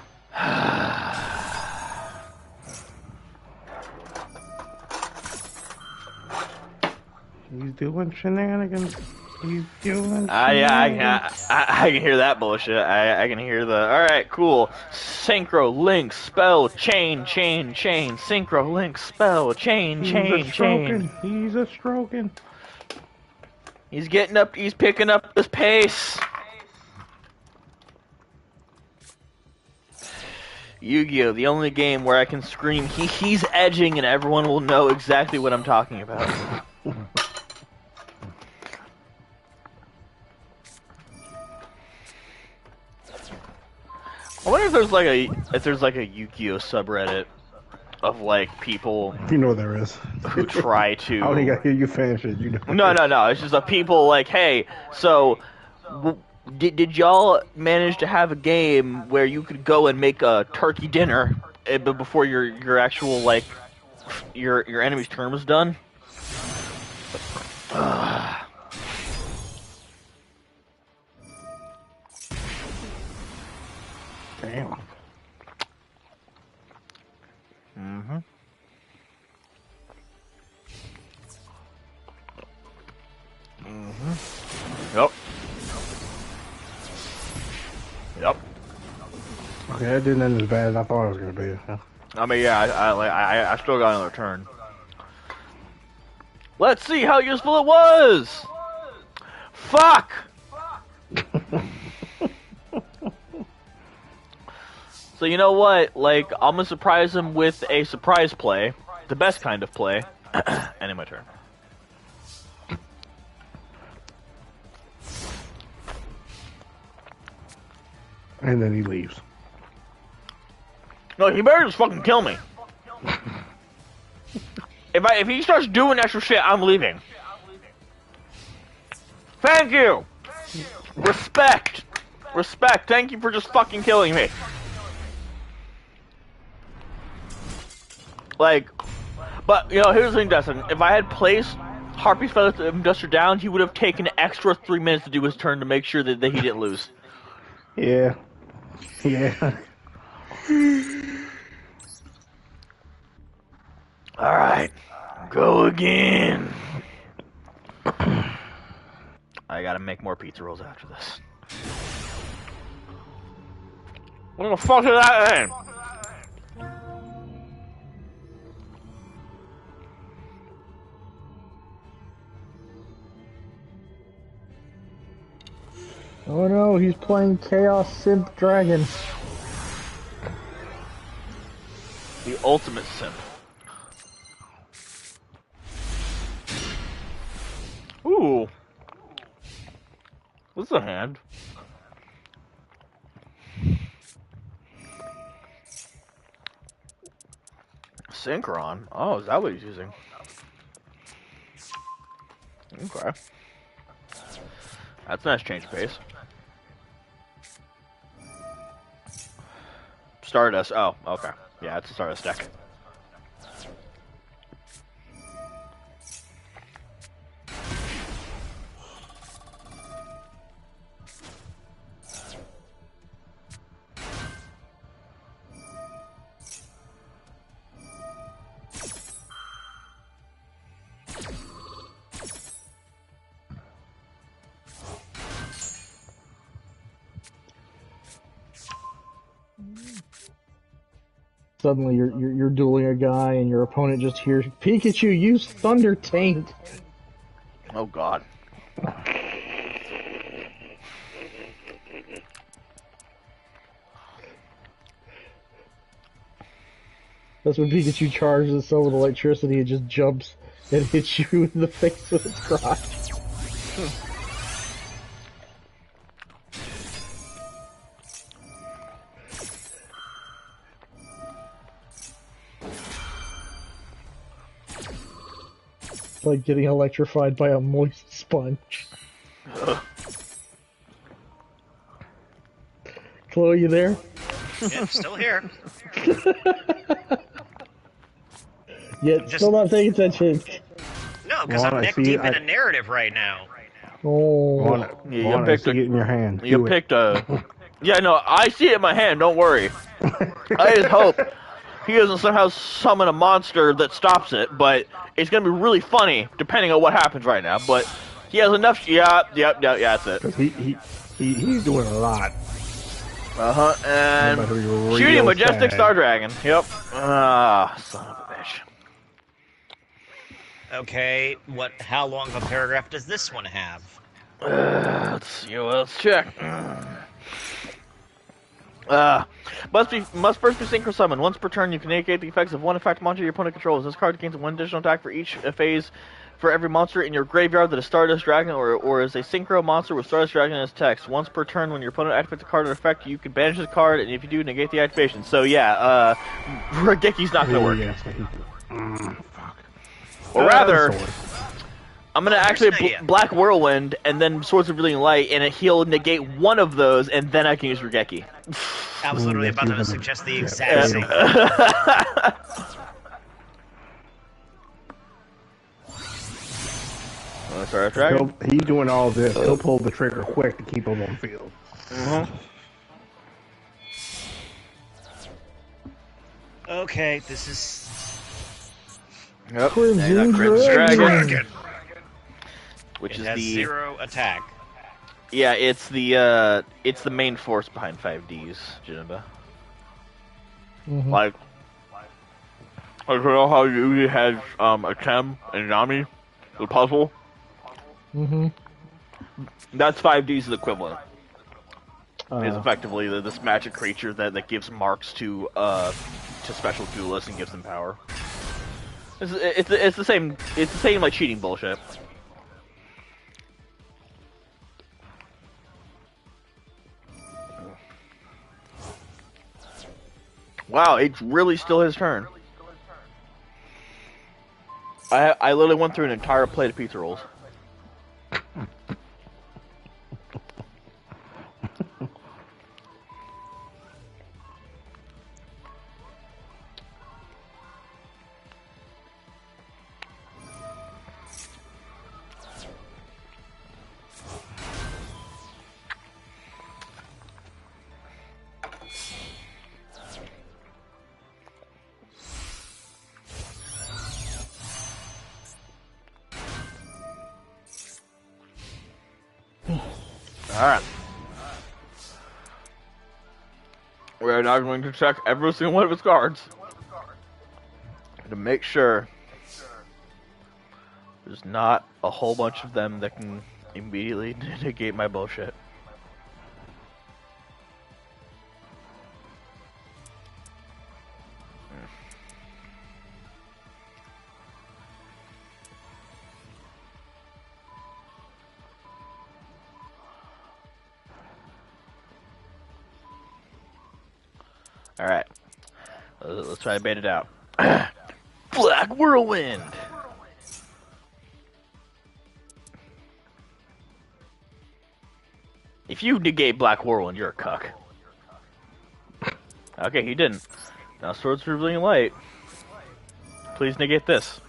He's doing shenanigans. He's doing Yeah, I can hear that bullshit. I can hear the. Alright, cool. Synchro, link, spell, chain. Synchro, link, spell, chain. He's a stroking. He's getting up, he's picking up his pace. Yu-Gi-Oh! The only game where I can scream, he's edging, and everyone will know exactly what I'm talking about. I wonder if there's like a Yu-Gi-Oh! Subreddit of like people You know there is. who try to. I don't think I hear you finish it. You know. No. It's just the people like, hey, so did y'all manage to have a game where you could go and make a turkey dinner before your actual like your enemy's turn was done? Damn. Mm-hmm. Mm-hmm. Yep. Okay, that didn't end as bad as I thought it was gonna be. Huh? I mean, yeah, I still got another turn. Let's see how useful it was. Fuck. So you know what? Like, I'm gonna surprise him with a surprise play, the best kind of play. Ending my turn. And then he leaves. No, he better just fucking kill me. If he starts doing extra shit, I'm leaving. Thank you. Respect. Thank you for just fucking killing me. Like, but you know, here's the thing, Dustin. If I had placed Harpy's Feather Duster down, he would have taken an extra 3 minutes to do his turn to make sure that he didn't lose. Yeah. Alright. Go again. I gotta make more pizza rolls after this. What the fuck is that then? Oh no, he's playing Chaos Simp Dragon. The ultimate simp. Ooh. This is a hand. Synchron. Oh, is that what he's using? Okay. That's a nice change of pace. Stardust. Oh, okay. Yeah, it's a Stardust deck. Suddenly, you're dueling a guy, and your opponent just hears Pikachu use Thunder Taint. Oh God. That's when Pikachu charges itself with electricity. It just jumps and hits you in the face with its crotch. It's like getting electrified by a moist sponge. Chloe, you there? Yeah, still here. Yet still not paying attention. No, because I'm neck deep in a narrative right now. Oh. You picked it in your hand. You picked a. Yeah, no, I see it in my hand. Don't worry. I just hope he doesn't somehow summon a monster that stops it. But it's gonna be really funny depending on what happens right now. But he has enough. Yeah, that's it. He's doing a lot. And shooting Majestic Star Dragon. Yep. Ah, son of a bitch. Okay, how long of a paragraph does this one have? Let's see. Let's check. Must first be synchro summoned. Once per turn, you can negate the effects of one effect monster your opponent controls. This card gains one additional attack for each phase for every monster in your graveyard that is Stardust Dragon or is a synchro monster with Stardust Dragon as text. Once per turn, when your opponent activates a card or effect, you can banish the card, and if you do, negate the activation. So yeah, Rageki's not gonna work. Fuck. Or rather, I'm gonna actually Black Whirlwind and then Swords of Brilliant Light, and he'll negate one of those, and then I can use Regeki. I was literally about to suggest the exact same thing. He's doing all this. He'll pull the trigger quick to keep him on field. Okay, this is. Yep. Crimson Dragon. Which is has the 0 attack. Yeah, it's the main force behind 5Ds, Jinba. Like, you know how you has a Chem and Nami, the puzzle. That's 5D's equivalent. It's effectively this magic creature that gives marks to special duelists and gives them power. It's the same like cheating bullshit. Wow, it's really still his turn. I literally went through an entire plate of pizza rolls. Alright. We are now going to check every single one of his cards to make sure there's not a whole bunch of them that can immediately negate my bullshit. Alright. Let's try to bait it out. Black Whirlwind! If you negate Black Whirlwind, you're a cuck. Okay, he didn't. Now Swords Revealing Light. Please negate this.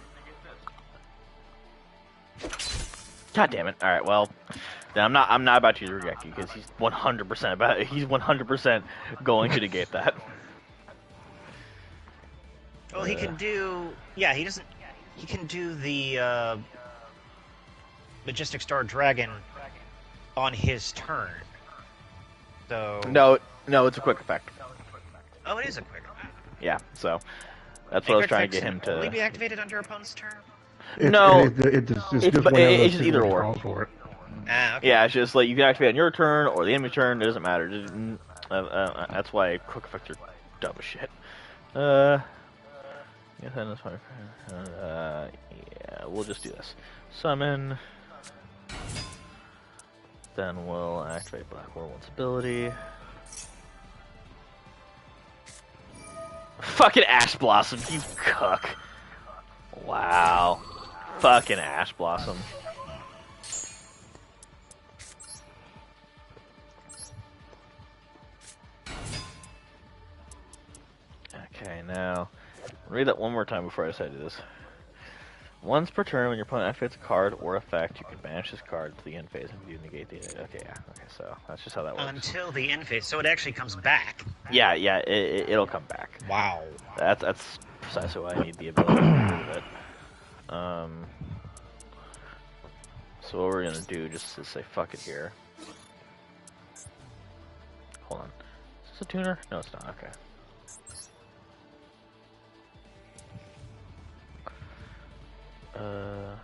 God damn it. Alright, well, then I'm not about to use Regeki because he's 100% going to negate that. Well, he can do... Yeah, he doesn't... He can do the, Majestic Star Dragon on his turn. So... No, it's a quick effect. Oh, it is a quick effect. Yeah, so that's what I was trying to get him to... Will he be activated on your opponent's turn? No, it's just either or. For it. Ah, okay. Yeah, it's just like you can activate on your turn or the enemy turn. It doesn't matter. That's why quick effects are dumb as shit. Yeah, we'll just do this. Summon. Then we'll activate Black Whirlwind's ability. Fucking Ash Blossom, you cuck. Wow. Fucking Ash Blossom. Okay, now read that one more time before I decide to do this. Once per turn, when your opponent activates a card or effect, you can banish this card to the end phase and you negate the... Okay, yeah. Okay, so that's just how that works. Until the end phase, so it actually comes back. Yeah, it'll come back. Wow. That's precisely why I need the ability to remove it. So what we're gonna do, just to say fuck it here. Hold on. Is this a tuner? No, it's not. Okay. There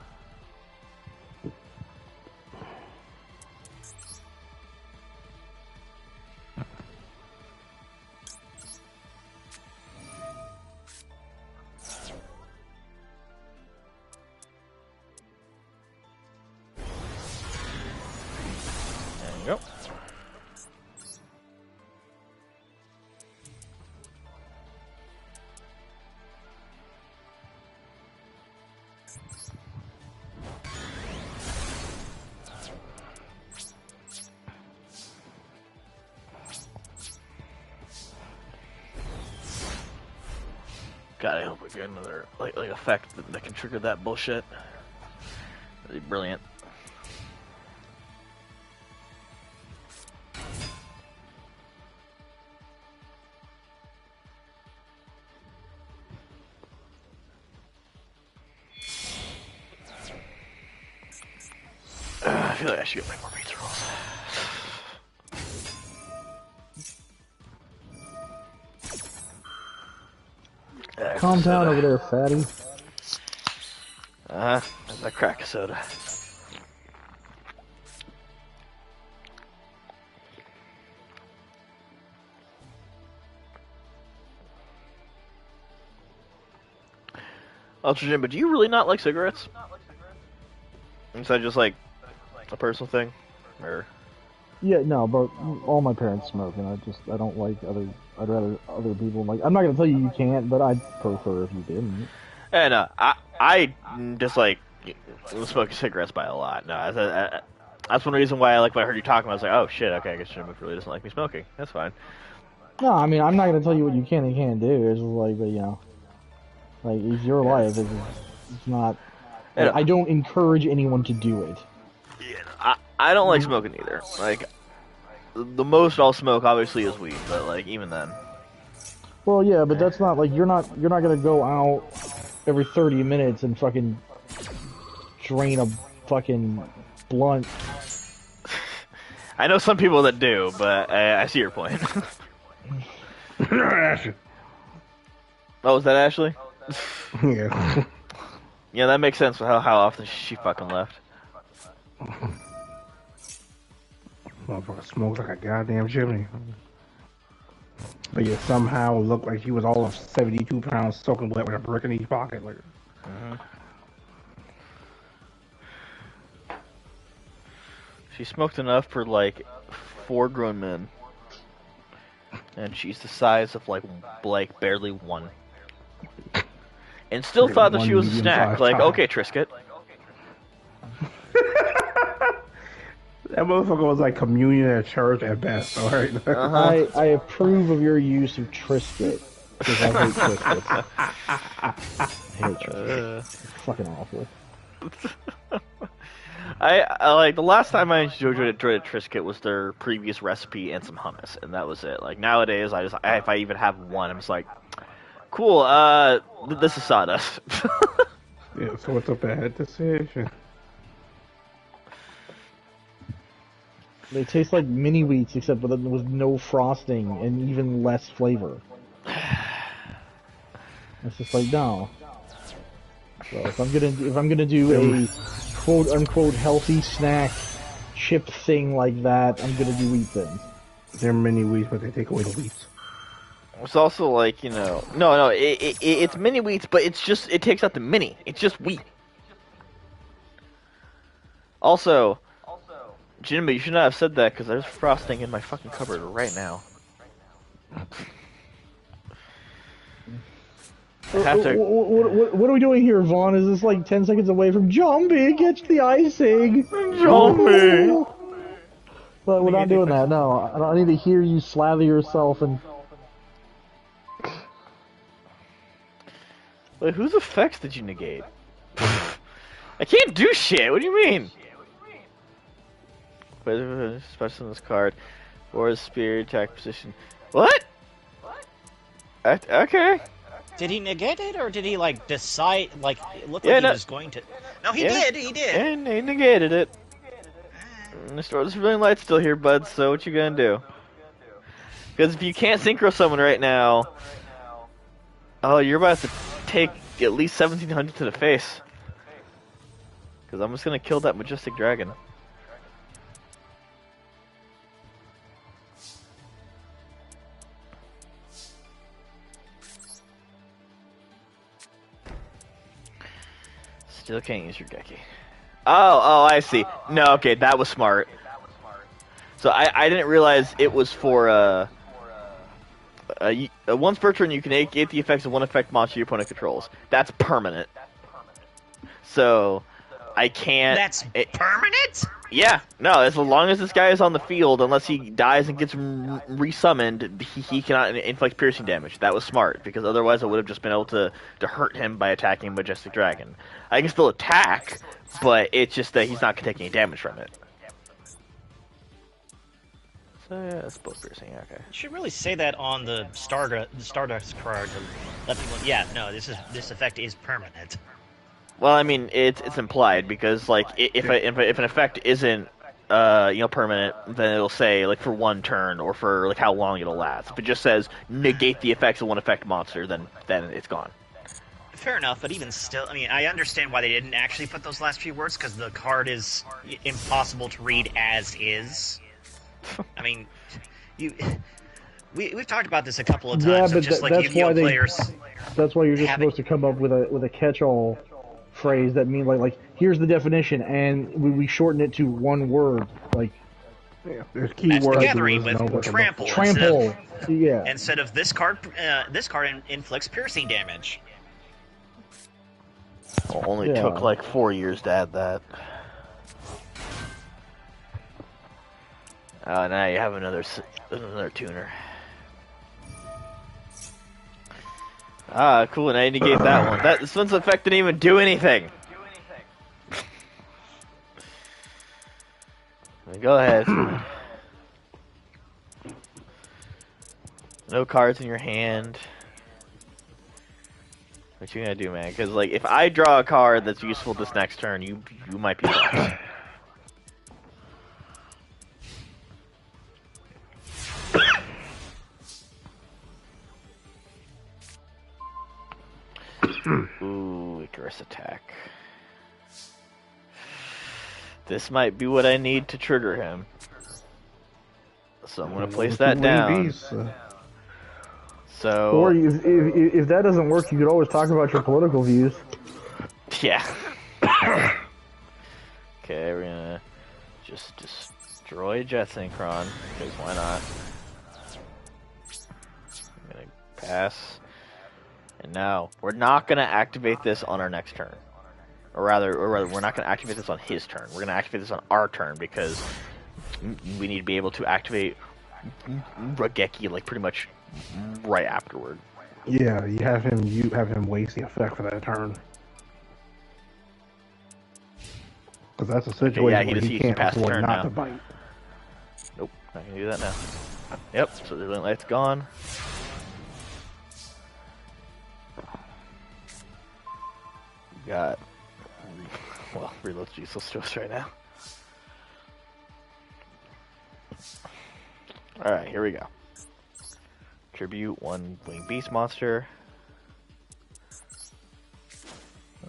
you go. God, I hope we get another like effect that can trigger that bullshit. That'd be brilliant. I feel like I should get my more pizza rolls. Calm down over there, fatty. That's a crack of soda. Ultra Jim, but do you really not like cigarettes? Is that just like a personal thing, or? Yeah, no, but all my parents smoke, and I don't like I'd rather other people like. I'm not gonna tell you can't, but I'd prefer if you didn't. And I just like smoking cigarettes by a lot. No, that's one reason why when I heard you talking, I was like, oh shit, okay, I guess Jim really doesn't like me smoking. That's fine. No, I mean I'm not gonna tell you what you can and can't do. It's just like, but, like it's your life. It's not. Yeah. I don't encourage anyone to do it. Yeah, I don't like smoking either. Like, the most I'll smoke obviously is weed, but like even then. Well, yeah, but that's not like you're not gonna go out every 30 minutes and fucking drain a fucking blunt. I know some people that do, but I see your point. Ashley. Oh, was that Ashley? Yeah. Yeah, that makes sense with how often she fucking left. Motherfucker smokes like a goddamn chimney. But yeah, somehow looked like he was all of 72 pounds soaking wet with a brick in each pocket. Like, She smoked enough for like 4 grown men, and she's the size of like barely one. and still Get thought that one she was a snack. medium-sized Like, child. okay, Trisket. That motherfucker was like communion at church at best. All right. I approve of your use of Trisket because I hate Triscuits. I hate Triscuits. It's fucking awful. I like the last time I enjoyed a Trisket was their previous recipe and some hummus, and that was it. Like nowadays, if I even have one, I'm just like, cool. This is sawdust. Yeah. So it's a bad decision. They taste like mini wheats except with no frosting and even less flavor. It's just like no. So if I'm gonna do a quote unquote healthy snack chip thing like that, I'm gonna do wheat thins. They're mini wheats, but they take away the wheats. It's also like no, it's mini wheats, but it takes out the mini. It's just wheat. Also, Jimmy, you should not have said that because there's frosting in my fucking cupboard right now. I have to. What are we doing here, Vaughn? Is this like 10 seconds away from Jumpy? Catch the icing! Jumpy! But we're not doing that, no. I need to hear you slather yourself and... Wait, whose effects did you negate? I can't do shit, what do you mean? Special in this card. Or his spear attack position. What? Okay. Did he negate it, or did he, like, decide, like, it looked like he was going to... No, he did! And he negated it. This civilian light's still here, bud, so what you gonna do? Because if you can't synchro summon right now... Oh, you're about to take at least 1700 to the face. Because I'm just gonna kill that majestic dragon. Still can't use your Geki. Oh, I see. No, okay, that was smart. So I didn't realize it was for once per turn you can negate the effects of one effect monster your opponent controls. That's permanent. So I can't. That's permanent? Yeah, no. As long as this guy is on the field, unless he dies and gets resummoned, he cannot inflict piercing damage. That was smart because otherwise I would have just been able to hurt him by attacking Majestic Dragon. I can still attack, but it's just that he's not gonna take any damage from it. So yeah, that's both piercing. Okay. You should really say that on the Stardust card to let people. Yeah, no, this effect is permanent. Well, I mean, it's implied because like if an effect isn't permanent, then it'll say like for one turn or for like how long it'll last. If it just says negate the effects of one effect monster, then it's gone. Fair enough, but even still, I mean, I understand why they didn't actually put those last few words because the card is impossible to read as is. I mean, we've talked about this a couple of times. Yeah, so but just like that's Yu-Gi-Oh why players. That's why you're just supposed to come up with a catch-all phrase that means like here's the definition, and we shorten it to one word, like there's key Magic words. the Gathering with trample. Trample. Yeah. Instead of this card inflicts piercing damage. Only took like 4 years to add that. Oh, now you have another tuner. Ah, cool. Now you negate that one. This one's effect didn't even do anything. Go ahead. No cards in your hand. What you gonna do, man? Because like, if I draw a card that's useful this next turn, you might be lost. Ooh, Icarus attack. This might be what I need to trigger him. So I'm gonna place that down. So. Or if that doesn't work, you could always talk about your political views. Yeah. Okay, we're gonna just destroy Jet Synchron, because why not? I'm gonna pass. And now, we're not going to activate this on our next turn. Or rather, we're not going to activate this on his turn. We're going to activate this on our turn because we need to be able to activate Rageki like pretty much right afterward. Yeah, you have him waste the effect for that turn. Because that's a situation where he can't afford not to bite. Nope, not going to do that now. Yep, so the light's gone. We got... Well, reload's useless to us right now. Alright, here we go. Tribute 1 winged beast monster.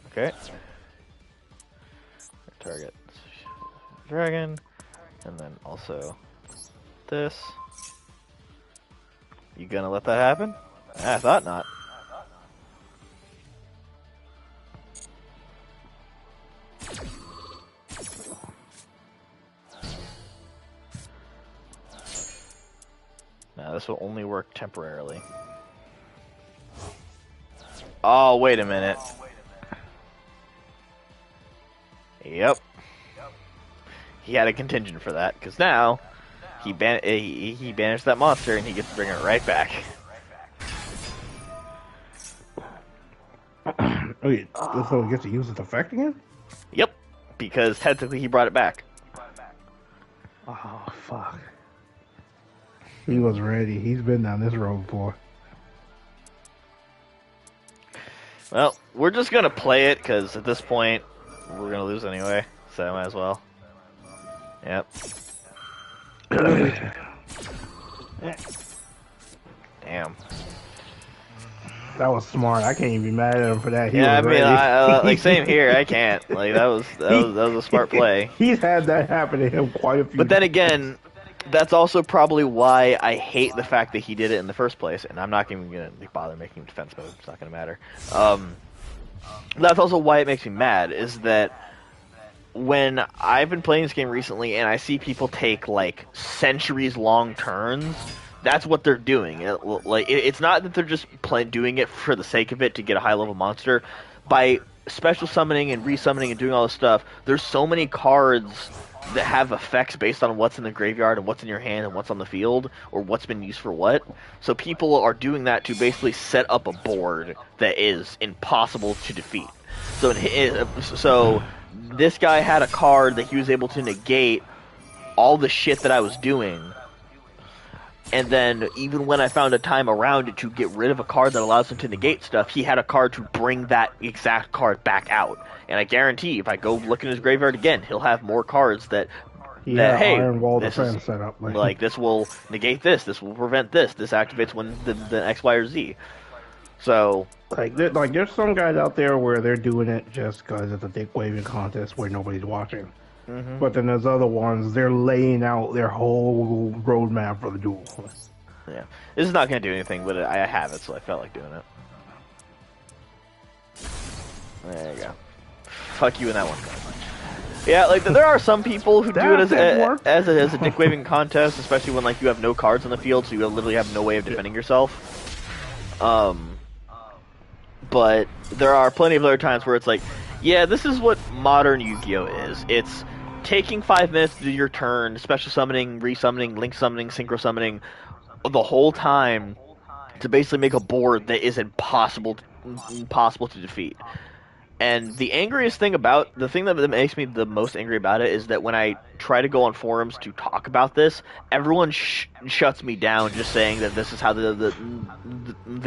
Okay. Target dragon. And then also this. You gonna let that happen? I thought not. Now this will only work temporarily. Oh, wait a minute. Yep. He had a contingent for that, because now he banished that monster and he gets to bring it right back. Wait, so he gets to use its effect again? Yep, because technically he brought it back. Oh, fuck. He was ready. He's been down this road before. Well, we're just gonna play it, because at this point, we're gonna lose anyway, so I might as well. Yep. Damn. That was smart. I can't even be mad at him for that. Yeah, I mean, like same here. I can't. Like that was a smart play. He's had that happen to him quite a few. But then again, that's also probably why I hate the fact that he did it in the first place, and I'm not even gonna bother making defense mode. It's not gonna matter. That's also why it makes me mad. Is that when I've been playing this game recently, and I see people take like centuries-long turns. That's what they're doing. It's not that they're just doing it for the sake of it to get a high-level monster. By special summoning and resummoning and doing all this stuff, there's so many cards that have effects based on what's in the graveyard and what's in your hand and what's on the field, or what's been used for what. So people are doing that to basically set up a board that is impossible to defeat. So this guy had a card that he was able to negate all the shit that I was doing. And then, even when I found a time around it to get rid of a card that allows him to negate stuff, he had a card to bring that exact card back out. And I guarantee, if I go look in his graveyard again, he'll have more cards that hey, Iron Wall this defense is, set up. like, this will negate this will prevent this activates when the X, Y, or Z. So... there's some guys out there where they're doing it just because it's a dick waving contest where nobody's watching. Mm-hmm. But then there's other ones, they're laying out their whole roadmap for the duel. Yeah. This is not going to do anything, but I have it, so I felt like doing it. There you go. Fuck you in that one. Yeah, like, there are some people who do it as a dick-waving contest, especially when, like, you have no cards on the field, so you literally have no way of defending yourself. But there are plenty of other times where it's like, yeah, this is what modern Yu-Gi-Oh! Is. It's taking 5 minutes to do your turn, special summoning, resummoning, link summoning, synchro summoning, the whole time to basically make a board that is impossible to defeat. And the thing that makes me the most angry about it is that when I try to go on forums to talk about this, everyone shuts me down just saying that this is how the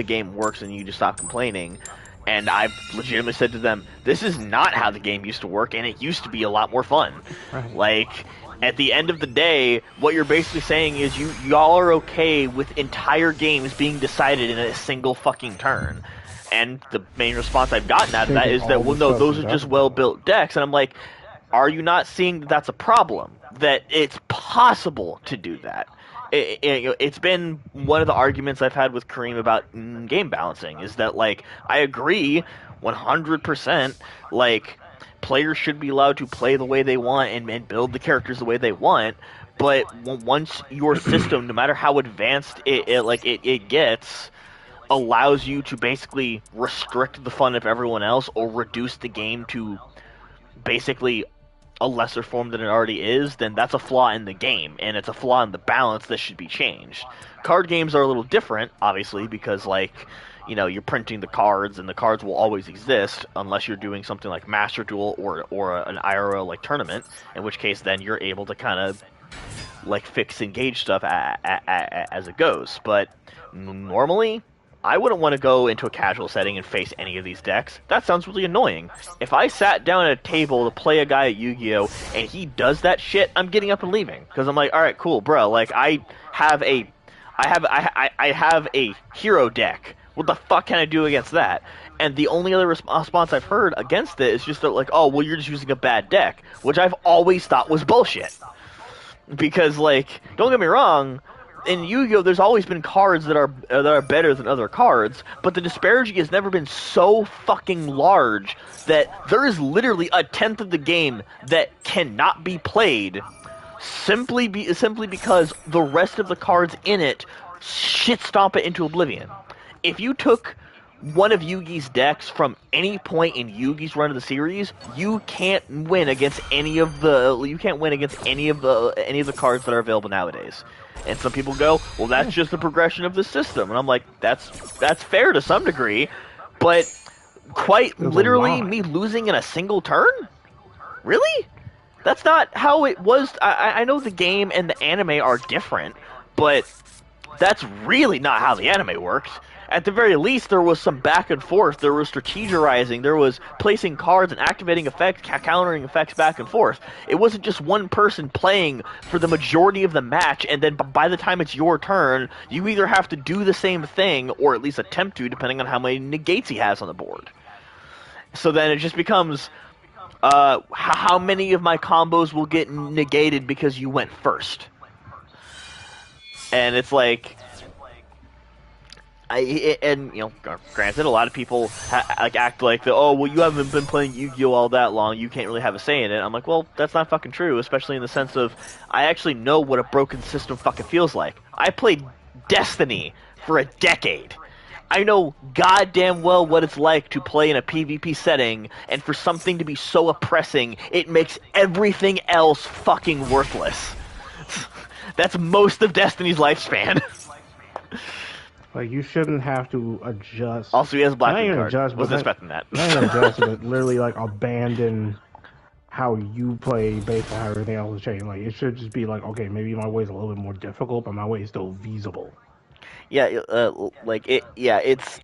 game works and you just stop complaining. And I've legitimately said to them, this is not how the game used to work, and it used to be a lot more fun. Right. Like, at the end of the day, what you're basically saying is y'all are okay with entire games being decided in a single fucking turn. And the main response I've gotten out of that is that, well, no, those are just well-built decks. And I'm like, are you not seeing that that's a problem? That it's possible to do that? It's been one of the arguments I've had with Kareem about game balancing, is that, like, I agree 100%, like, players should be allowed to play the way they want and build the characters the way they want, but once your system, no matter how advanced it gets, allows you to basically restrict the fun of everyone else or reduce the game to basically a lesser form than it already is, then that's a flaw in the game, and it's a flaw in the balance that should be changed. Card games are a little different, obviously, because, like, you know, you're printing the cards, and the cards will always exist unless you're doing something like Master Duel or an IRL like tournament, in which case then you're able to kind of like fix and gauge stuff as it goes. But normally, I wouldn't want to go into a casual setting and face any of these decks. That sounds really annoying. If I sat down at a table to play a guy at Yu-Gi-Oh! And he does that shit, I'm getting up and leaving. Because I'm like, alright, cool, bro. Like, I have a hero deck. What the fuck can I do against that? And the only other response I've heard against it is just that, like, oh, well, you're just using a bad deck. Which I've always thought was bullshit. Because, like, don't get me wrong, in Yu-Gi-Oh! There's always been cards that are better than other cards, but the disparity has never been so fucking large that there is literally a tenth of the game that cannot be played simply because the rest of the cards in it shit stomp it into oblivion. If you took one of Yugi's decks from any point in Yugi's run of the series, you can't win against any of the cards that are available nowadays. And some people go, well, that's just the progression of the system. And I'm like, that's fair to some degree, but quite literally me losing in a single turn? Really? That's not how it was. I know the game and the anime are different, but that's really not how the anime works. At the very least, there was some back and forth. There was strategizing. There was placing cards and activating effects, countering effects back and forth. It wasn't just one person playing for the majority of the match, and then by the time it's your turn, you either have to do the same thing, or at least attempt to, depending on how many negates he has on the board. So then it just becomes, how many of my combos will get negated because you went first? And it's like... and you know, granted, a lot of people act like, oh, well, you haven't been playing Yu-Gi-Oh! All that long, you can't really have a say in it. I'm like, well, that's not fucking true, especially in the sense of, I actually know what a broken system fucking feels like. I played Destiny for a decade. I know goddamn well what it's like to play in a PvP setting, and for something to be so oppressing, it makes everything else fucking worthless. That's most of Destiny's lifespan. Like, you shouldn't have to adjust. Also, he has a black card. Adjust, wasn't expecting that. Not even adjust, but literally, like, abandon how you play based on how everything else is changing. Like, it should just be like, okay, maybe my way is a little bit more difficult, but my way is still feasible. Yeah, it's...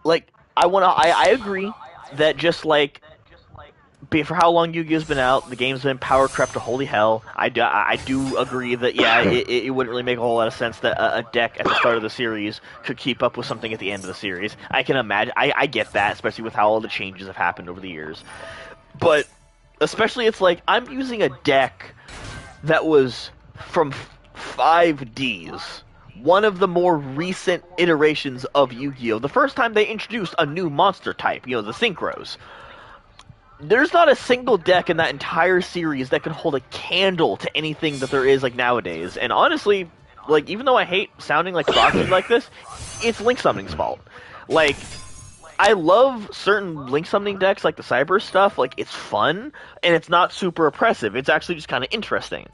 Like, I agree that just, like... For how long Yu-Gi-Oh's been out, the game's been power crept to holy hell. I do agree that, yeah, it wouldn't really make a whole lot of sense that a deck at the start of the series could keep up with something at the end of the series. I can imagine, I get that, especially with how all the changes have happened over the years. But, especially it's like, I'm using a deck that was from 5Ds. One of the more recent iterations of Yu-Gi-Oh! The first time they introduced a new monster type, you know, the Synchros. There's not a single deck in that entire series that can hold a candle to anything that there is, like, nowadays. And honestly, like, even though I hate sounding like Foxy like this, it's Link Summoning's fault. Like, I love certain Link Summoning decks, like the Cyber stuff. Like, it's fun, and it's not super oppressive. It's actually just kind of interesting.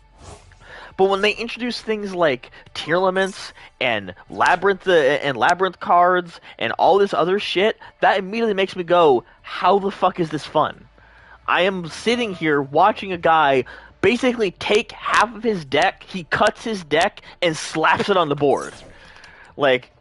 But when they introduce things like Tearlaments and Labyrinth cards and all this other shit, that immediately makes me go, how the fuck is this fun? I am sitting here watching a guy basically take half of his deck, he cuts his deck, and slaps it on the board. Like,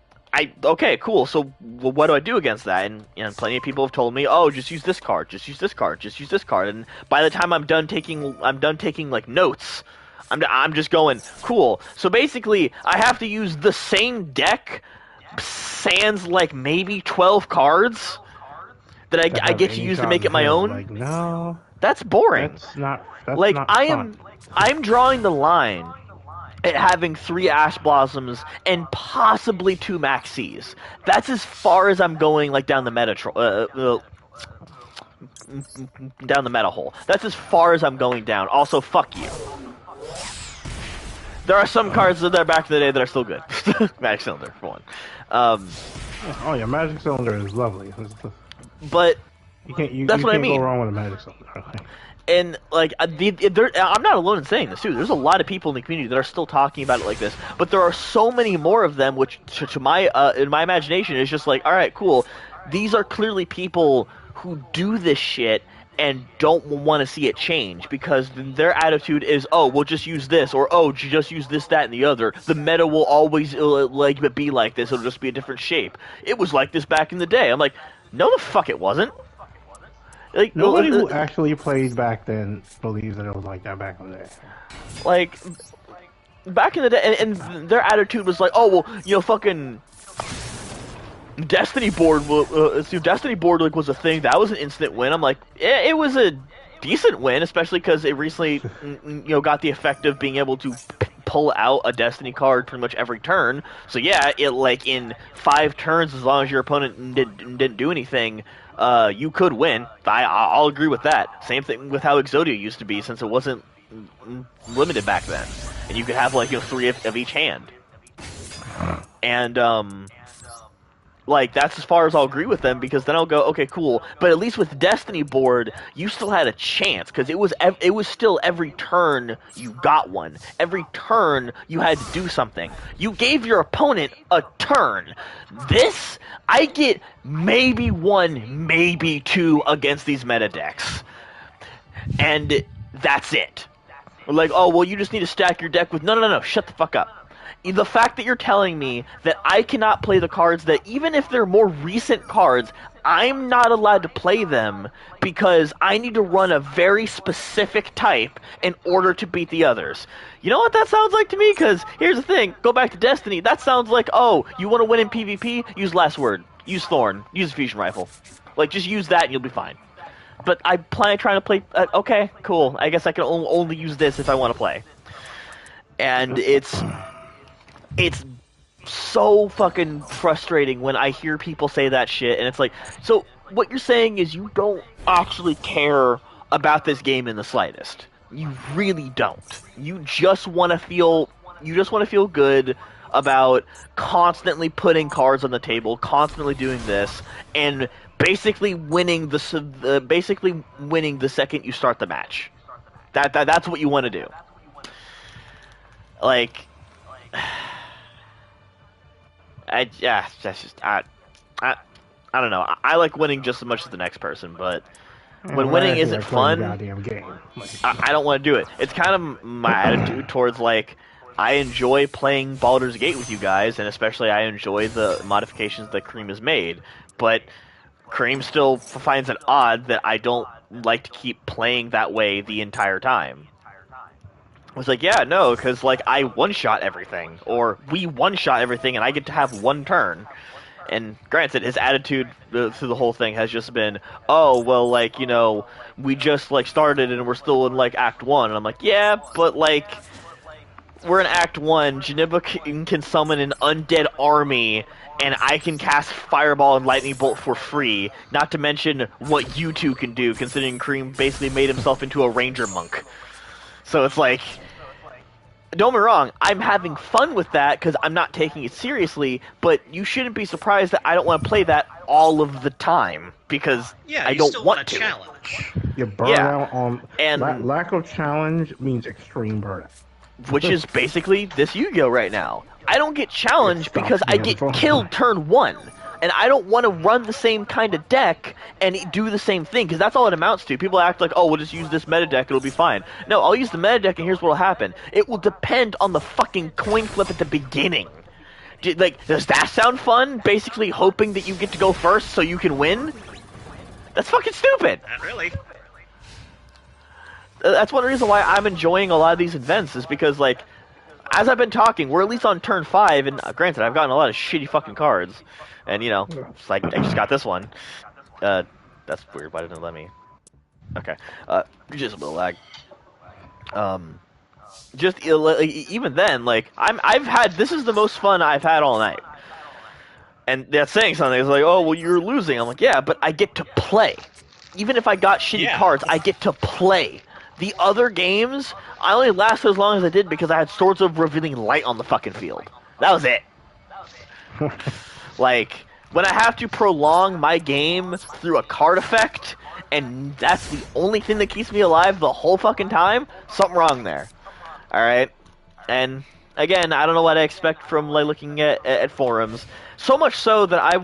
okay, cool, so what do I do against that? And plenty of people have told me, oh, just use this card, just use this card, just use this card. And by the time I'm done taking like notes, I'm just going, cool. So basically, I have to use the same deck, sans like maybe 12 cards that I get to use to make it my own. Like, no, that's boring. That's like, not I'm drawing the line at having 3 Ash Blossoms and possibly 2 Maxis. That's as far as I'm going, like, down the meta hole. That's as far as I'm going down. Also, fuck you. There are some cards that are back in the day that are still good. Magic Cylinder, for one. Oh, your magic cylinder is lovely. But You can't you that's what I can't go mean. wrong with a magic cylinder. And like, I'm not alone in saying this too. There's a lot of people in the community that are still talking about it like this, but there are so many more of them, which to my in my imagination is just like, all right, cool. These are clearly people who do this shit and don't want to see it change because their attitude is, oh, we'll just use this, or oh, just use this, that, and the other. The meta will always like be like this. It'll just be a different shape. It was like this back in the day. I'm like, no, the fuck, it wasn't. Like, Nobody who actually played back then believes that it was like that back in the day. like back in the day, and their attitude was like, oh well, fucking Destiny board. Destiny board like was a thing that was an instant win. I'm like, it was a decent win, especially because it recently got the effect of being able to pull out a Destiny card pretty much every turn. So yeah, it like in 5 turns, as long as your opponent didn't do anything. You could win. I'll agree with that. Same thing with how Exodia used to be, since it wasn't limited back then, and you could have like 3 of each hand. And like that's as far as I'll agree with them, because then I'll go, okay, cool. But at least with Destiny board, you still had a chance, because it was still every turn you got one. Every turn you had to do something. You gave your opponent a turn. This, I get maybe 1, maybe 2 against these meta decks, and that's it. Like, oh well, you just need to stack your deck with no, shut the fuck up. The fact that you're telling me that I cannot play the cards that, even if they're more recent cards, I'm not allowed to play them because I need to run a very specific type in order to beat the others. You know what that sounds like to me? Because here's the thing, go back to Destiny, that sounds like, oh, you want to win in PvP? Use Last Word, use Thorn, use Fusion Rifle. Like, just use that and you'll be fine. But I plan trying to play, okay, cool, I guess I can only use this if I want to play. And it's so fucking frustrating when I hear people say that shit, and it's like, so what you're saying is you don't actually care about this game in the slightest. You really don't. You just want to feel good about constantly putting cards on the table, constantly doing this, and basically winning the second you start the match. That's what you want to do. Like, I don't know. I like winning just as much as the next person, but when winning isn't fun, goddamn game. I don't want to do it. It's kind of my attitude towards, like, I enjoy playing Baldur's Gate with you guys, and especially I enjoy the modifications that Cream has made, but Cream still finds it odd that I don't like to keep playing that way the entire time. I was like, yeah, no, because, like, I one-shot everything, or we one-shot everything, and I get to have one turn. And granted, his attitude through the whole thing has just been, oh, well, like, we just, like, started and we're still in, like, Act 1. And I'm like, yeah, but, like, we're in Act 1, Janiba can summon an undead army, and I can cast Fireball and Lightning Bolt for free, not to mention what you two can do, considering Cream basically made himself into a ranger monk. So it's like, don't get me wrong, I'm having fun with that because I'm not taking it seriously, but you shouldn't be surprised that I don't want to play that all of the time, because I don't want to. Challenge. You burn out on... And lack of challenge means extreme burnout. Which is basically this Yu-Gi-Oh! Right now. I don't get challenged because I get killed turn 1. And I don't want to run the same kind of deck and do the same thing, because that's all it amounts to. People act like, oh, we'll just use this meta deck, it'll be fine. No, I'll use the meta deck, and here's what will happen. It will depend on the fucking coin flip at the beginning. Does that sound fun? Basically hoping that you get to go first so you can win? That's fucking stupid. Not really. That's one reason why I'm enjoying a lot of these events, is because, like, as I've been talking, we're at least on turn 5, and granted, I've gotten a lot of shitty fucking cards. And, it's like, I just got this one. That's weird, why didn't it let me? Okay. Just a little lag. Even then, like, this is the most fun I've had all night. And that's saying something. It's like, oh, well, you're losing. I'm like, yeah, but I get to play. Even if I got shitty cards, I get to play. The other games, I only lasted as long as I did because I had Swords of Revealing Light on the fucking field. That was it. Like, when I have to prolong my game through a card effect, and that's the only thing that keeps me alive the whole fucking time, something wrong there. Alright? And, again, I don't know what I expect from, like, looking at forums. So much so that I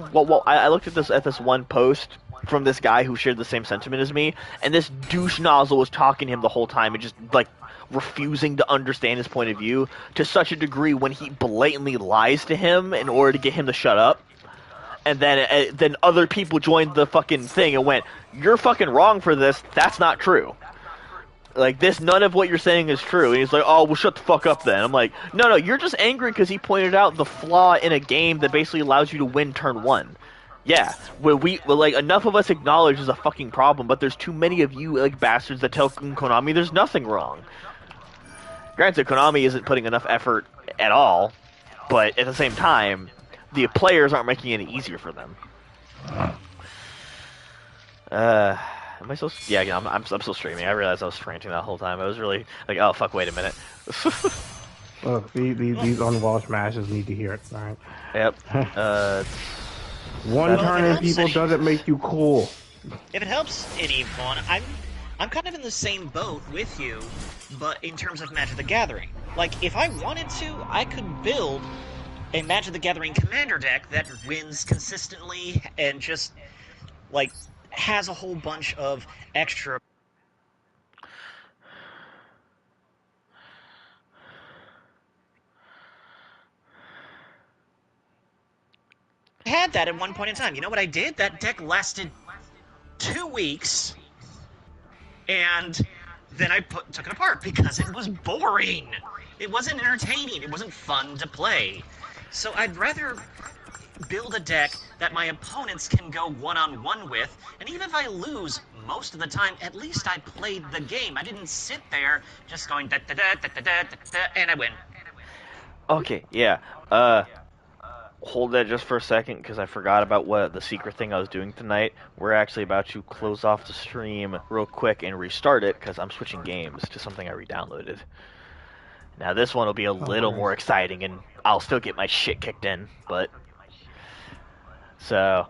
looked at this one post from this guy who shared the same sentiment as me, and this douche nozzle was talking to him the whole time and just, like, refusing to understand his point of view to such a degree when he blatantly lies to him in order to get him to shut up. And then other people joined the fucking thing and went, "You're fucking wrong for this. That's not true. Like, this, none of what you're saying is true." And he's like, "Oh, well, shut the fuck up then." I'm like, no, you're just angry because he pointed out the flaw in a game that basically allows you to win turn one. Yeah, like, enough of us acknowledge there's a fucking problem, but there's too many of you, like, bastards that tell Konami there's nothing wrong. Granted, Konami isn't putting enough effort at all, but at the same time, the players aren't making it any easier for them. Am I still? Yeah, I'm still streaming. I realized I was ranting that whole time. I was really like, oh fuck, wait a minute. Look, these unwashed matches need to hear it. All right. Yep. One turn in people doesn't make you cool. If it helps anyone, I'm kind of in the same boat with you, but in terms of Magic the Gathering. Like, if I wanted to, I could build a Magic the Gathering commander deck that wins consistently and just, like, has a whole bunch of extra... I had that at one point in time. You know what I did? That deck lasted 2 weeks, and then I took it apart because it was boring. It wasn't entertaining. It wasn't fun to play. So I'd rather build a deck that my opponents can go one-on-one with, and even if I lose most of the time, at least I played the game. I didn't sit there just going da-da-da-da-da-da-da, and I win. Okay, yeah. Hold that just for a second, because I forgot about what the secret thing I was doing tonight. We're actually about to close off the stream real quick and restart it, because I'm switching games to something I re-downloaded. Now this one will be a little more exciting, and I'll still get my shit kicked in, but... So...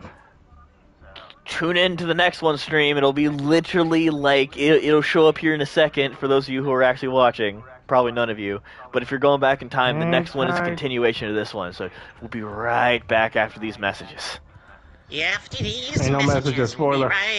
Tune in to the next one stream. It'll be literally like... It'll show up here in a second for those of you who are actually watching. Probably none of you. But if you're going back in time, the next one is a continuation of this one. So we'll be right back after these messages. After these Ain't no messages, spoiler. We'll be right